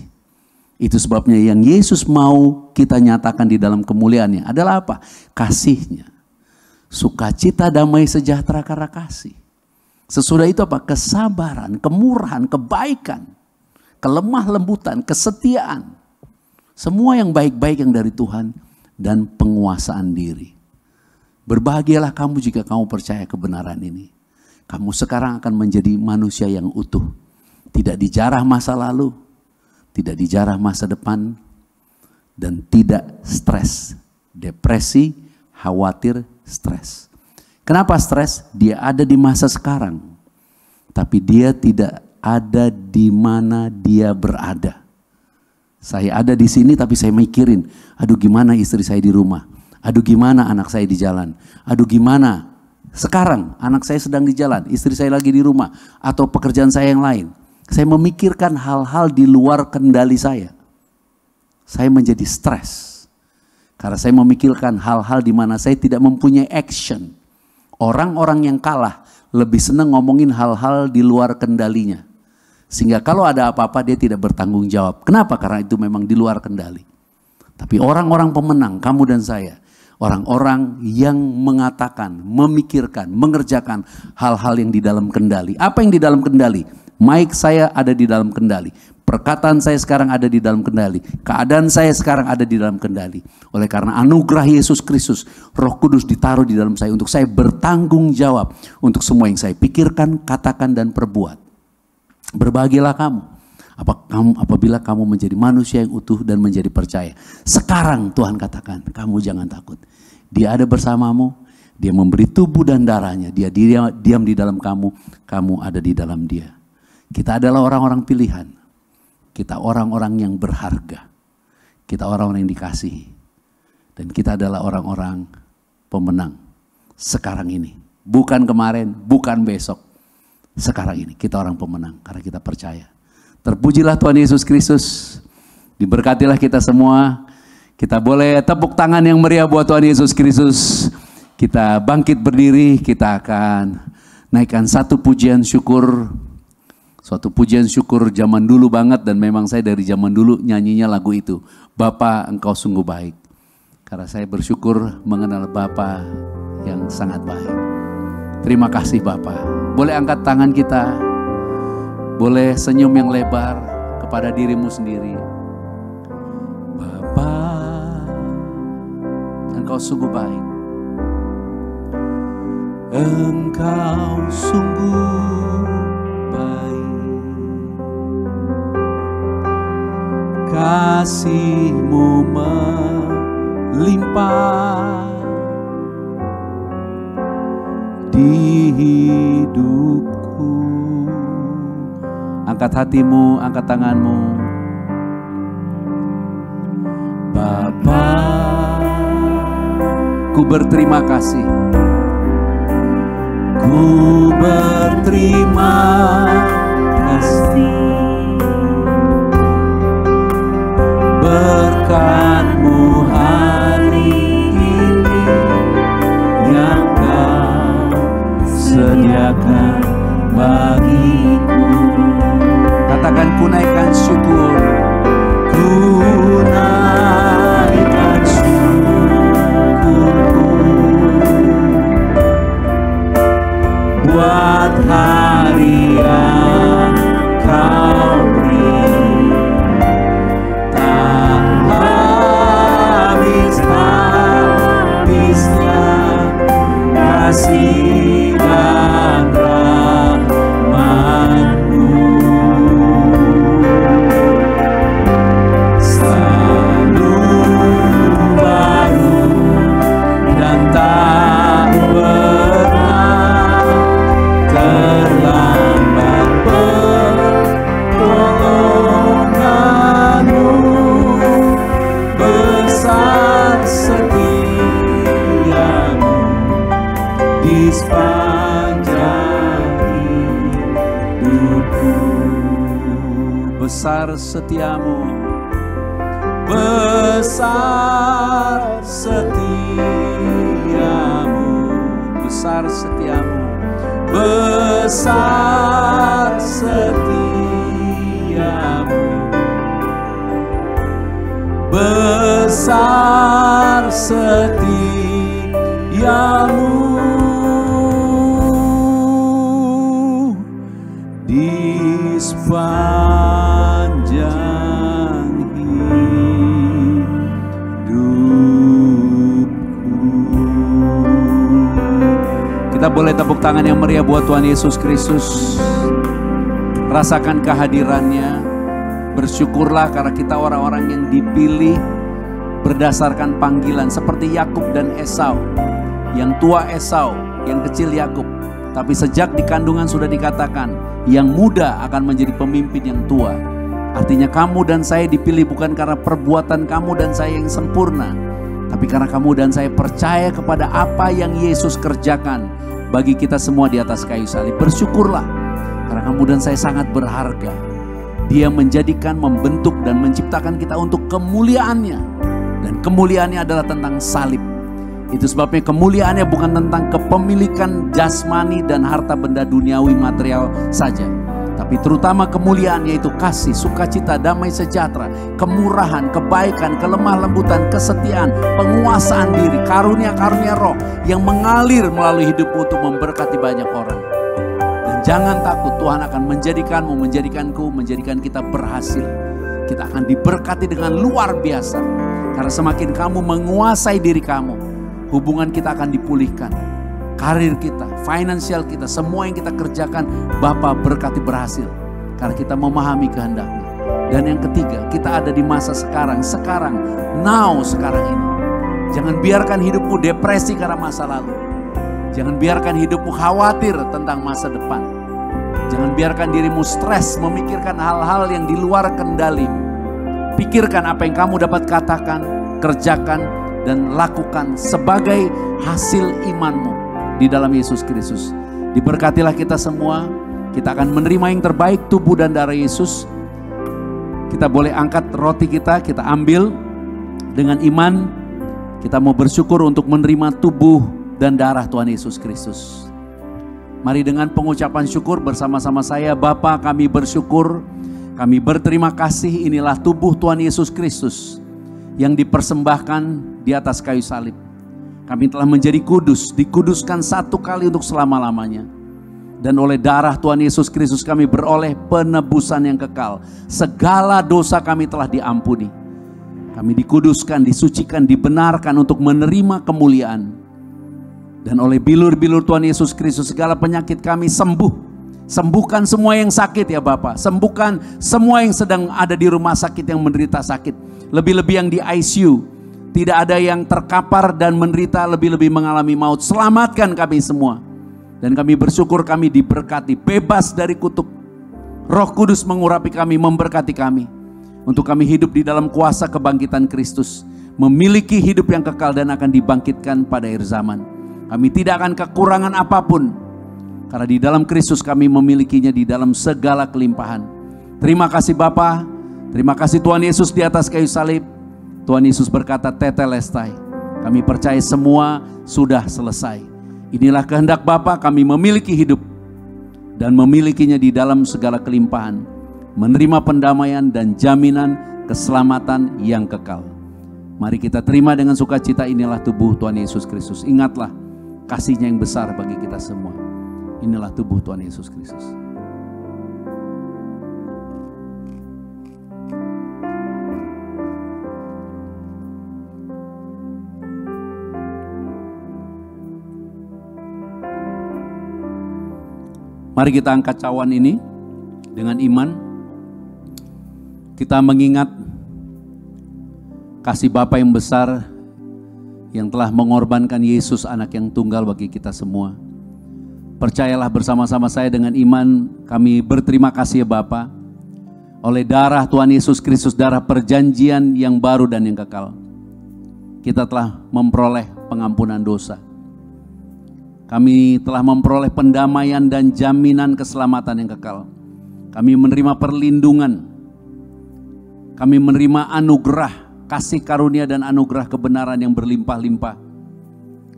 Itu sebabnya yang Yesus mau kita nyatakan di dalam kemuliaannya adalah apa? Kasihnya. Sukacita, damai, sejahtera karena kasih. Sesudah itu apa? Kesabaran, kemurahan, kebaikan, kelemah lembutan, kesetiaan. Semua yang baik-baik yang dari Tuhan dan penguasaan diri. Berbahagialah kamu jika kamu percaya kebenaran ini. Kamu sekarang akan menjadi manusia yang utuh. Tidak dijarah masa lalu. Tidak dijarah masa depan, dan tidak stres, depresi, khawatir, stres. Kenapa stres? Dia ada di masa sekarang, tapi dia tidak ada di mana dia berada. Saya ada di sini tapi saya mikirin, aduh gimana istri saya di rumah, aduh gimana anak saya di jalan, aduh gimana sekarang anak saya sedang di jalan, istri saya lagi di rumah, atau pekerjaan saya yang lain. Saya memikirkan hal-hal di luar kendali saya. Saya menjadi stres. Karena saya memikirkan hal-hal di mana saya tidak mempunyai action. Orang-orang yang kalah lebih senang ngomongin hal-hal di luar kendalinya. Sehingga kalau ada apa-apa dia tidak bertanggung jawab. Kenapa? Karena itu memang di luar kendali. Tapi orang-orang pemenang, kamu dan saya. Orang-orang yang mengatakan, memikirkan, mengerjakan hal-hal yang di dalam kendali. Apa yang di dalam kendali? Mic saya ada di dalam kendali. Perkataan saya sekarang ada di dalam kendali. Keadaan saya sekarang ada di dalam kendali. Oleh karena anugerah Yesus Kristus, Roh Kudus ditaruh di dalam saya untuk saya bertanggung jawab untuk semua yang saya pikirkan, katakan, dan perbuat. Berbahagialah kamu apabila kamu menjadi manusia yang utuh dan menjadi percaya. Sekarang Tuhan katakan, kamu jangan takut. Dia ada bersamamu, dia memberi tubuh dan darahnya, dia diam di dalam kamu, kamu ada di dalam dia. Kita adalah orang-orang pilihan. Kita orang-orang yang berharga. Kita orang-orang yang dikasihi. Dan kita adalah orang-orang pemenang sekarang ini bukan kemarin, bukan besok. Sekarang ini kita orang pemenang karena kita percaya. Terpujilah Tuhan Yesus Kristus. Diberkatilah kita semua. Kita boleh tepuk tangan yang meriah buat Tuhan Yesus Kristus. Kita bangkit berdiri, kita akan naikkan satu pujian syukur. Suatu pujian syukur zaman dulu banget, dan memang saya dari zaman dulu nyanyinya lagu itu. Bapa, Engkau sungguh baik. Karena saya bersyukur mengenal Bapa yang sangat baik. Terima kasih Bapa. Boleh angkat tangan kita. Boleh senyum yang lebar kepada dirimu sendiri. Bapa, Engkau sungguh baik. Engkau sungguh baik. Kasih-Mu melimpah di hidupku. Angkat hatimu, angkat tanganmu. Bapa, ku berterima kasih. Ku berterima kasih. Berkat-Mu hari ini yang Kau sediakan bagiku. Katakan, ku naikkan syukur. Ku naikkan syukurku buat hari yang Kau beri. Tak habis-habisnya kasih dan rahmat-Mu. Selalu baru dan tak pernah terlambat pertolongan-Mu. Besar setia-Mu di sepanjang hidupku. Besar setia-Mu, besar setia-Mu, besar setia-Mu, besar setia-Mu, besar setia-Mu di sepanjang hidupku. Kita boleh tepuk tangan yang meriah buat Tuhan Yesus Kristus. Rasakan kehadirannya. Bersyukurlah karena kita orang-orang yang dipilih berdasarkan panggilan, seperti Yakub dan Esau. Yang tua Esau, yang kecil Yakub. Tapi sejak di kandungan sudah dikatakan, yang muda akan menjadi pemimpin yang tua. Artinya kamu dan saya dipilih bukan karena perbuatan kamu dan saya yang sempurna, tapi karena kamu dan saya percaya kepada apa yang Yesus kerjakan bagi kita semua di atas kayu salib. Bersyukurlah karena kamu dan saya sangat berharga. Dia menjadikan, membentuk dan menciptakan kita untuk kemuliaannya. Dan kemuliaannya adalah tentang salib. Itu sebabnya kemuliaannya bukan tentang kepemilikan jasmani dan harta benda duniawi material saja, tapi terutama kemuliaannya itu kasih, sukacita, damai sejahtera, kemurahan, kebaikan, kelemah lembutan, kesetiaan, penguasaan diri, karunia-karunia roh yang mengalir melalui hidupmu untuk memberkati banyak orang. Dan jangan takut, Tuhan akan menjadikanmu, menjadikanku, menjadikan kita berhasil. Kita akan diberkati dengan luar biasa. Karena semakin kamu menguasai diri kamu, hubungan kita akan dipulihkan. Karir kita, finansial kita, semua yang kita kerjakan, Bapa berkati berhasil. Karena kita memahami kehendak-Nya. Dan yang ketiga, kita ada di masa sekarang, now sekarang ini. Jangan biarkan hidupmu depresi karena masa lalu. Jangan biarkan hidupmu khawatir tentang masa depan. Jangan biarkan dirimu stres memikirkan hal-hal yang di luar kendalimu. Pikirkan apa yang kamu dapat katakan, kerjakan, dan lakukan sebagai hasil imanmu. di dalam Yesus Kristus. Diberkatilah kita semua. Kita akan menerima yang terbaik tubuh dan darah Yesus. Kita boleh angkat roti kita ambil dengan iman. Kita mau bersyukur untuk menerima tubuh dan darah Tuhan Yesus Kristus. Mari dengan pengucapan syukur bersama-sama saya. Bapa, kami bersyukur, kami berterima kasih, inilah tubuh Tuhan Yesus Kristus yang dipersembahkan di atas kayu salib. Kami telah menjadi kudus, dikuduskan satu kali untuk selama-lamanya. Dan oleh darah Tuhan Yesus Kristus kami beroleh penebusan yang kekal. Segala dosa kami telah diampuni. Kami dikuduskan, disucikan, dibenarkan untuk menerima kemuliaan. Dan oleh bilur-bilur Tuhan Yesus Kristus segala penyakit kami sembuh. Sembuhkan semua yang sakit ya Bapa. Sembuhkan semua yang sedang ada di rumah sakit yang menderita sakit. Lebih-lebih yang di ICU. Tidak ada yang terkapar dan menderita, lebih-lebih mengalami maut. Selamatkan kami semua. Dan kami bersyukur kami diberkati, bebas dari kutuk. Roh Kudus mengurapi kami, memberkati kami. Untuk kami hidup di dalam kuasa kebangkitan Kristus. Memiliki hidup yang kekal dan akan dibangkitkan pada akhir zaman. Kami tidak akan kekurangan apapun. Karena di dalam Kristus kami memilikinya di dalam segala kelimpahan. Terima kasih Bapa. Terima kasih Tuhan Yesus di atas kayu salib. Tuhan Yesus berkata tetelestai. Kami percaya semua sudah selesai. Inilah kehendak Bapa, kami memiliki hidup dan memilikinya di dalam segala kelimpahan, menerima pendamaian dan jaminan keselamatan yang kekal. Mari kita terima dengan sukacita, inilah tubuh Tuhan Yesus Kristus. Ingatlah kasih-Nya yang besar bagi kita semua. Inilah tubuh Tuhan Yesus Kristus. Mari kita angkat cawan ini dengan iman. Kita mengingat kasih Bapa yang besar yang telah mengorbankan Yesus anak yang tunggal bagi kita semua. Percayalah bersama-sama saya dengan iman, kami berterima kasih ya Bapa. Oleh darah Tuhan Yesus Kristus, darah perjanjian yang baru dan yang kekal, kita telah memperoleh pengampunan dosa. Kami telah memperoleh pendamaian dan jaminan keselamatan yang kekal. Kami menerima perlindungan. Kami menerima anugerah, kasih karunia dan anugerah kebenaran yang berlimpah-limpah.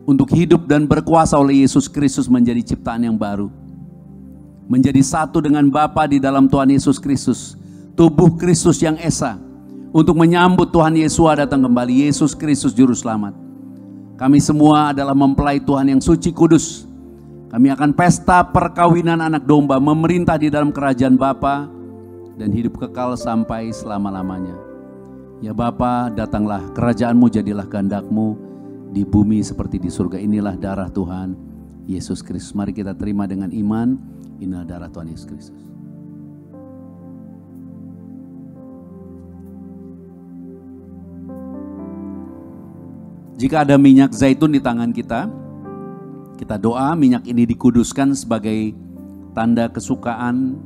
Untuk hidup dan berkuasa oleh Yesus Kristus menjadi ciptaan yang baru. Menjadi satu dengan Bapa di dalam Tuhan Yesus Kristus. Tubuh Kristus yang esa. Untuk menyambut Tuhan Yesus datang kembali. Yesus Kristus Juru Selamat. Kami semua adalah mempelai Tuhan yang suci kudus. Kami akan pesta perkawinan anak domba, memerintah di dalam kerajaan Bapa dan hidup kekal sampai selama-lamanya. Ya Bapa, datanglah kerajaan-Mu, jadilah kehendak-Mu di bumi seperti di surga. Inilah darah Tuhan Yesus Kristus. Mari kita terima dengan iman. Inilah darah Tuhan Yesus Kristus. Jika ada minyak zaitun di tangan kita, kita doa minyak ini dikuduskan sebagai tanda kesukaan,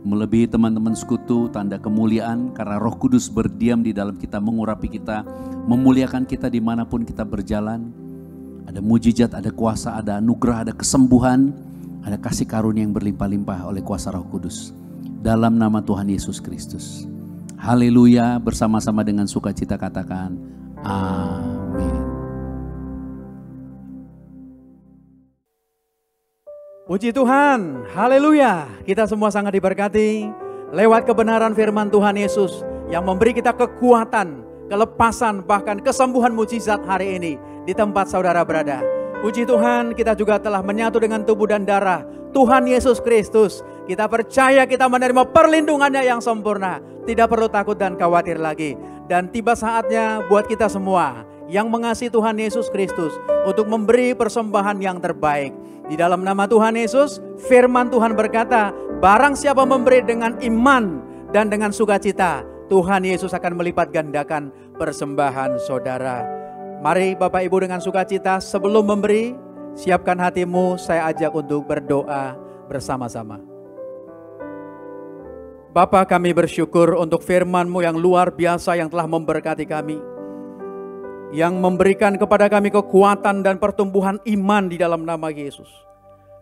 melebihi teman-teman sekutu, tanda kemuliaan, karena Roh Kudus berdiam di dalam kita, mengurapi kita, memuliakan kita dimanapun kita berjalan. Ada mujizat, ada kuasa, ada anugerah, ada kesembuhan, ada kasih karunia yang berlimpah-limpah oleh kuasa Roh Kudus. Dalam nama Tuhan Yesus Kristus. Haleluya, bersama-sama dengan sukacita katakan, amin. Puji Tuhan, haleluya. Kita semua sangat diberkati lewat kebenaran firman Tuhan Yesus yang memberi kita kekuatan, kelepasan, bahkan kesembuhan mujizat hari ini di tempat saudara berada. Puji Tuhan, kita juga telah menyatu dengan tubuh dan darah Tuhan Yesus Kristus. Kita percaya kita menerima perlindungannya yang sempurna. Tidak perlu takut dan khawatir lagi. Dan tiba saatnya buat kita semua yang mengasihi Tuhan Yesus Kristus untuk memberi persembahan yang terbaik. Di dalam nama Tuhan Yesus, firman Tuhan berkata, barang siapa memberi dengan iman dan dengan sukacita, Tuhan Yesus akan melipat gandakan persembahan saudara. Mari Bapak Ibu dengan sukacita, sebelum memberi, siapkan hatimu, saya ajak untuk berdoa bersama-sama. Bapa, kami bersyukur untuk firman-Mu yang luar biasa yang telah memberkati kami. yang memberikan kepada kami kekuatan dan pertumbuhan iman di dalam nama Yesus.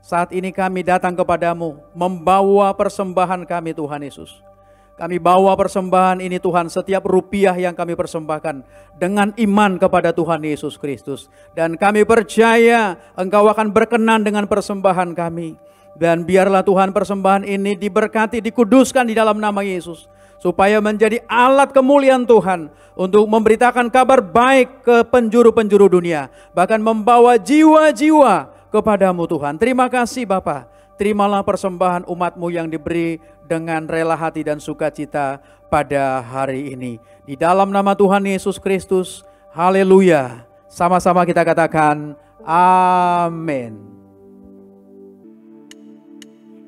Saat ini kami datang kepadamu, membawa persembahan kami Tuhan Yesus. Kami bawa persembahan ini Tuhan, setiap rupiah yang kami persembahkan dengan iman kepada Tuhan Yesus Kristus. Dan kami percaya Engkau akan berkenan dengan persembahan kami. Dan biarlah Tuhan persembahan ini diberkati, dikuduskan di dalam nama Yesus. Supaya menjadi alat kemuliaan Tuhan untuk memberitakan kabar baik ke penjuru-penjuru dunia. Bahkan membawa jiwa-jiwa kepadamu Tuhan. Terima kasih Bapa. Terimalah persembahan umat-Mu yang diberi dengan rela hati dan sukacita pada hari ini. Di dalam nama Tuhan Yesus Kristus, haleluya. Sama-sama kita katakan, amin.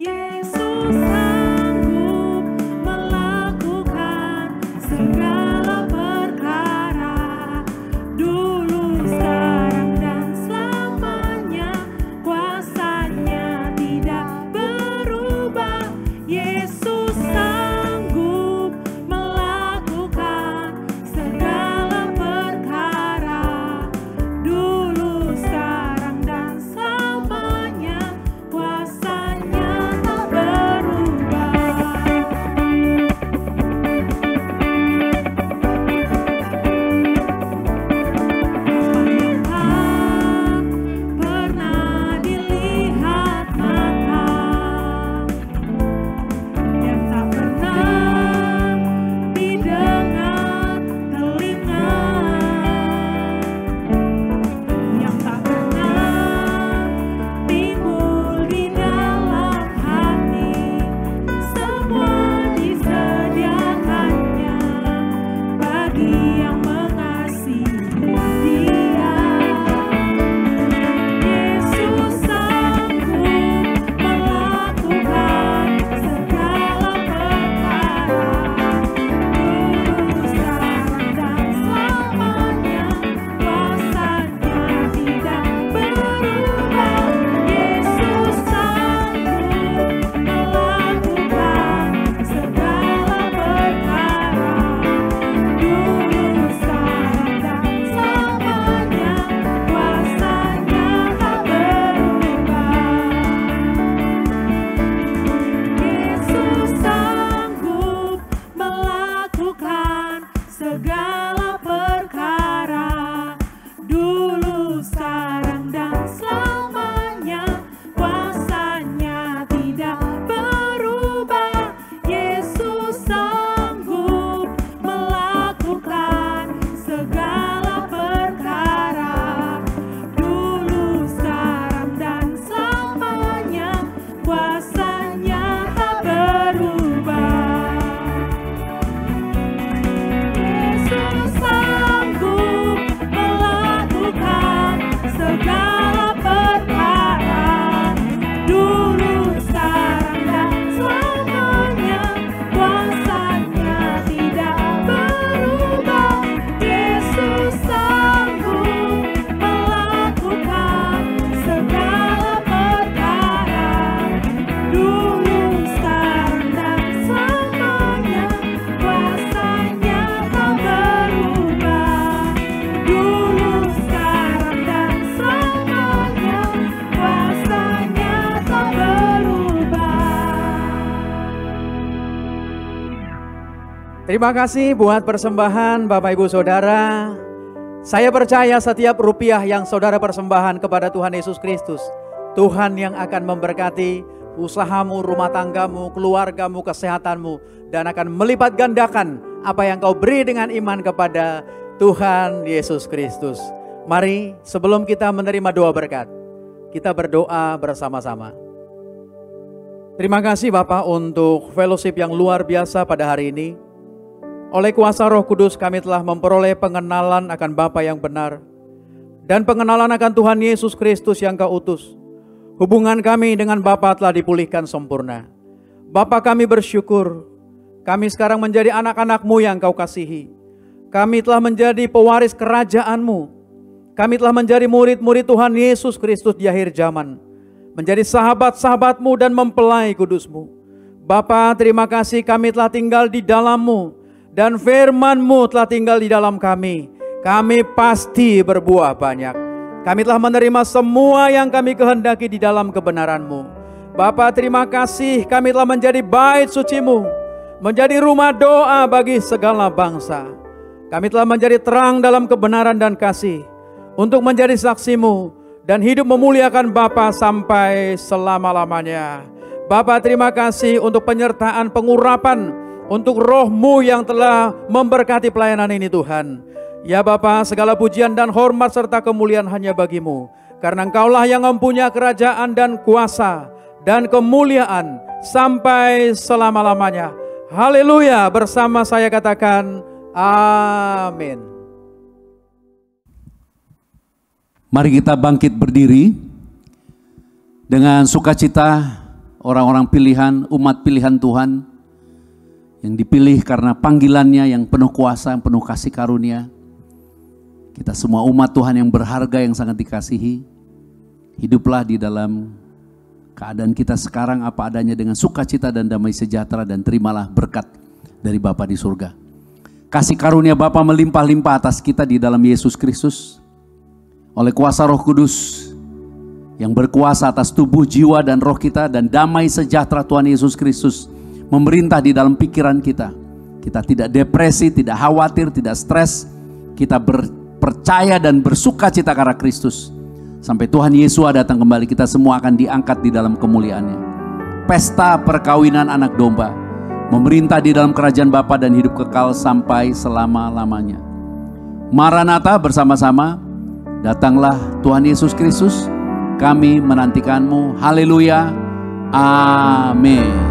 Yesus sanggup melakukan segala perkara, dulu, sekarang, dan selamanya. Kuasanya tidak berubah. Yesus sanggup melakukan segala perkara, dulu, sekarang, dan selamanya. Kuasanya tak berubah. Pernah dilihat mata, yang tak pernah didengar telinga, yang tak pernah timbul di dalam hati, semua disediakannya bagi yang mengasihi Dia. Yesus sanggup melakukan segala perkara, dulu, sekarang, dan selamanya. Kuasanya tidak berubah. Yesus sanggup melakukan segala perkara, dulu, sekarang, dan selamanya. Kuasanya tak berubah. Yesus sanggup melakukan segala perkara, dulu, sekarang, dan selamanya. Kuasanya tidak berubah. Yesus sanggup melakukan segala perkara, dulu, sekarang, dan selamanya. Kuasanya tak berubah. Yesus sanggup melakukan segala perkara, dulu, sekarang, dan selamanya. Kuasanya tidak berubah. Yesus sanggup melakukan segala perkara, dulu, sekarang, dan selamanya. Kuasanya tak berubah. Dulu, sekarang, dan selamanya. Kuasanya tak berubah. Terima kasih buat persembahan Bapak Ibu Saudara. Saya percaya setiap rupiah yang saudara persembahkan kepada Tuhan Yesus Kristus, Tuhan yang akan memberkati usahamu, rumah tanggamu, keluargamu, kesehatanmu, dan akan melipat gandakan apa yang kau beri dengan iman kepada Tuhan Yesus Kristus. Mari sebelum kita menerima doa berkat, kita berdoa bersama-sama. Terima kasih Bapak untuk fellowship yang luar biasa pada hari ini. Oleh kuasa Roh Kudus kami telah memperoleh pengenalan akan Bapa yang benar dan pengenalan akan Tuhan Yesus Kristus yang Kau utus. Hubungan kami dengan Bapa telah dipulihkan sempurna. Bapa, kami bersyukur, kami sekarang menjadi anak-anak-Mu yang Kau kasihi. Kami telah menjadi pewaris kerajaan-Mu. Kami telah menjadi murid-murid Tuhan Yesus Kristus di akhir zaman. Menjadi sahabat-sahabat-Mu dan mempelai kudus-Mu. Bapa, terima kasih kami telah tinggal di dalam-Mu. Dan firman-Mu telah tinggal di dalam kami. kami pasti berbuah banyak. Kami telah menerima semua yang kami kehendaki di dalam kebenaran-Mu. Bapa, terima kasih kami telah menjadi bait suci-Mu, menjadi rumah doa bagi segala bangsa. Kami telah menjadi terang dalam kebenaran dan kasih, untuk menjadi saksi-Mu dan hidup memuliakan Bapa sampai selama-lamanya. Bapa, terima kasih untuk penyertaan pengurapan, untuk Roh-Mu yang telah memberkati pelayanan ini Tuhan. Ya Bapa, segala pujian dan hormat serta kemuliaan hanya bagi-Mu, karena Engkaulah yang mempunyai kerajaan dan kuasa dan kemuliaan sampai selama-lamanya. Haleluya, bersama saya katakan amin. Mari kita bangkit berdiri dengan sukacita, orang-orang pilihan, umat pilihan Tuhan yang dipilih karena panggilannya yang penuh kuasa, yang penuh kasih karunia. Kita semua umat Tuhan yang berharga, yang sangat dikasihi. Hiduplah di dalam keadaan kita sekarang apa adanya dengan sukacita dan damai sejahtera, dan terimalah berkat dari Bapa di surga. Kasih karunia Bapa melimpah-limpah atas kita di dalam Yesus Kristus, oleh kuasa Roh Kudus yang berkuasa atas tubuh, jiwa, dan roh kita, dan damai sejahtera Tuhan Yesus Kristus memerintah di dalam pikiran kita. Kita tidak depresi, tidak khawatir, tidak stres. Kita percaya dan bersuka cita karena Kristus. Sampai Tuhan Yesus datang kembali, kita semua akan diangkat di dalam kemuliaannya. Pesta perkawinan anak domba, memerintah di dalam kerajaan Bapa dan hidup kekal sampai selama-lamanya. Maranatha, bersama-sama, datanglah Tuhan Yesus Kristus. Kami menantikan-Mu. Haleluya. Amin.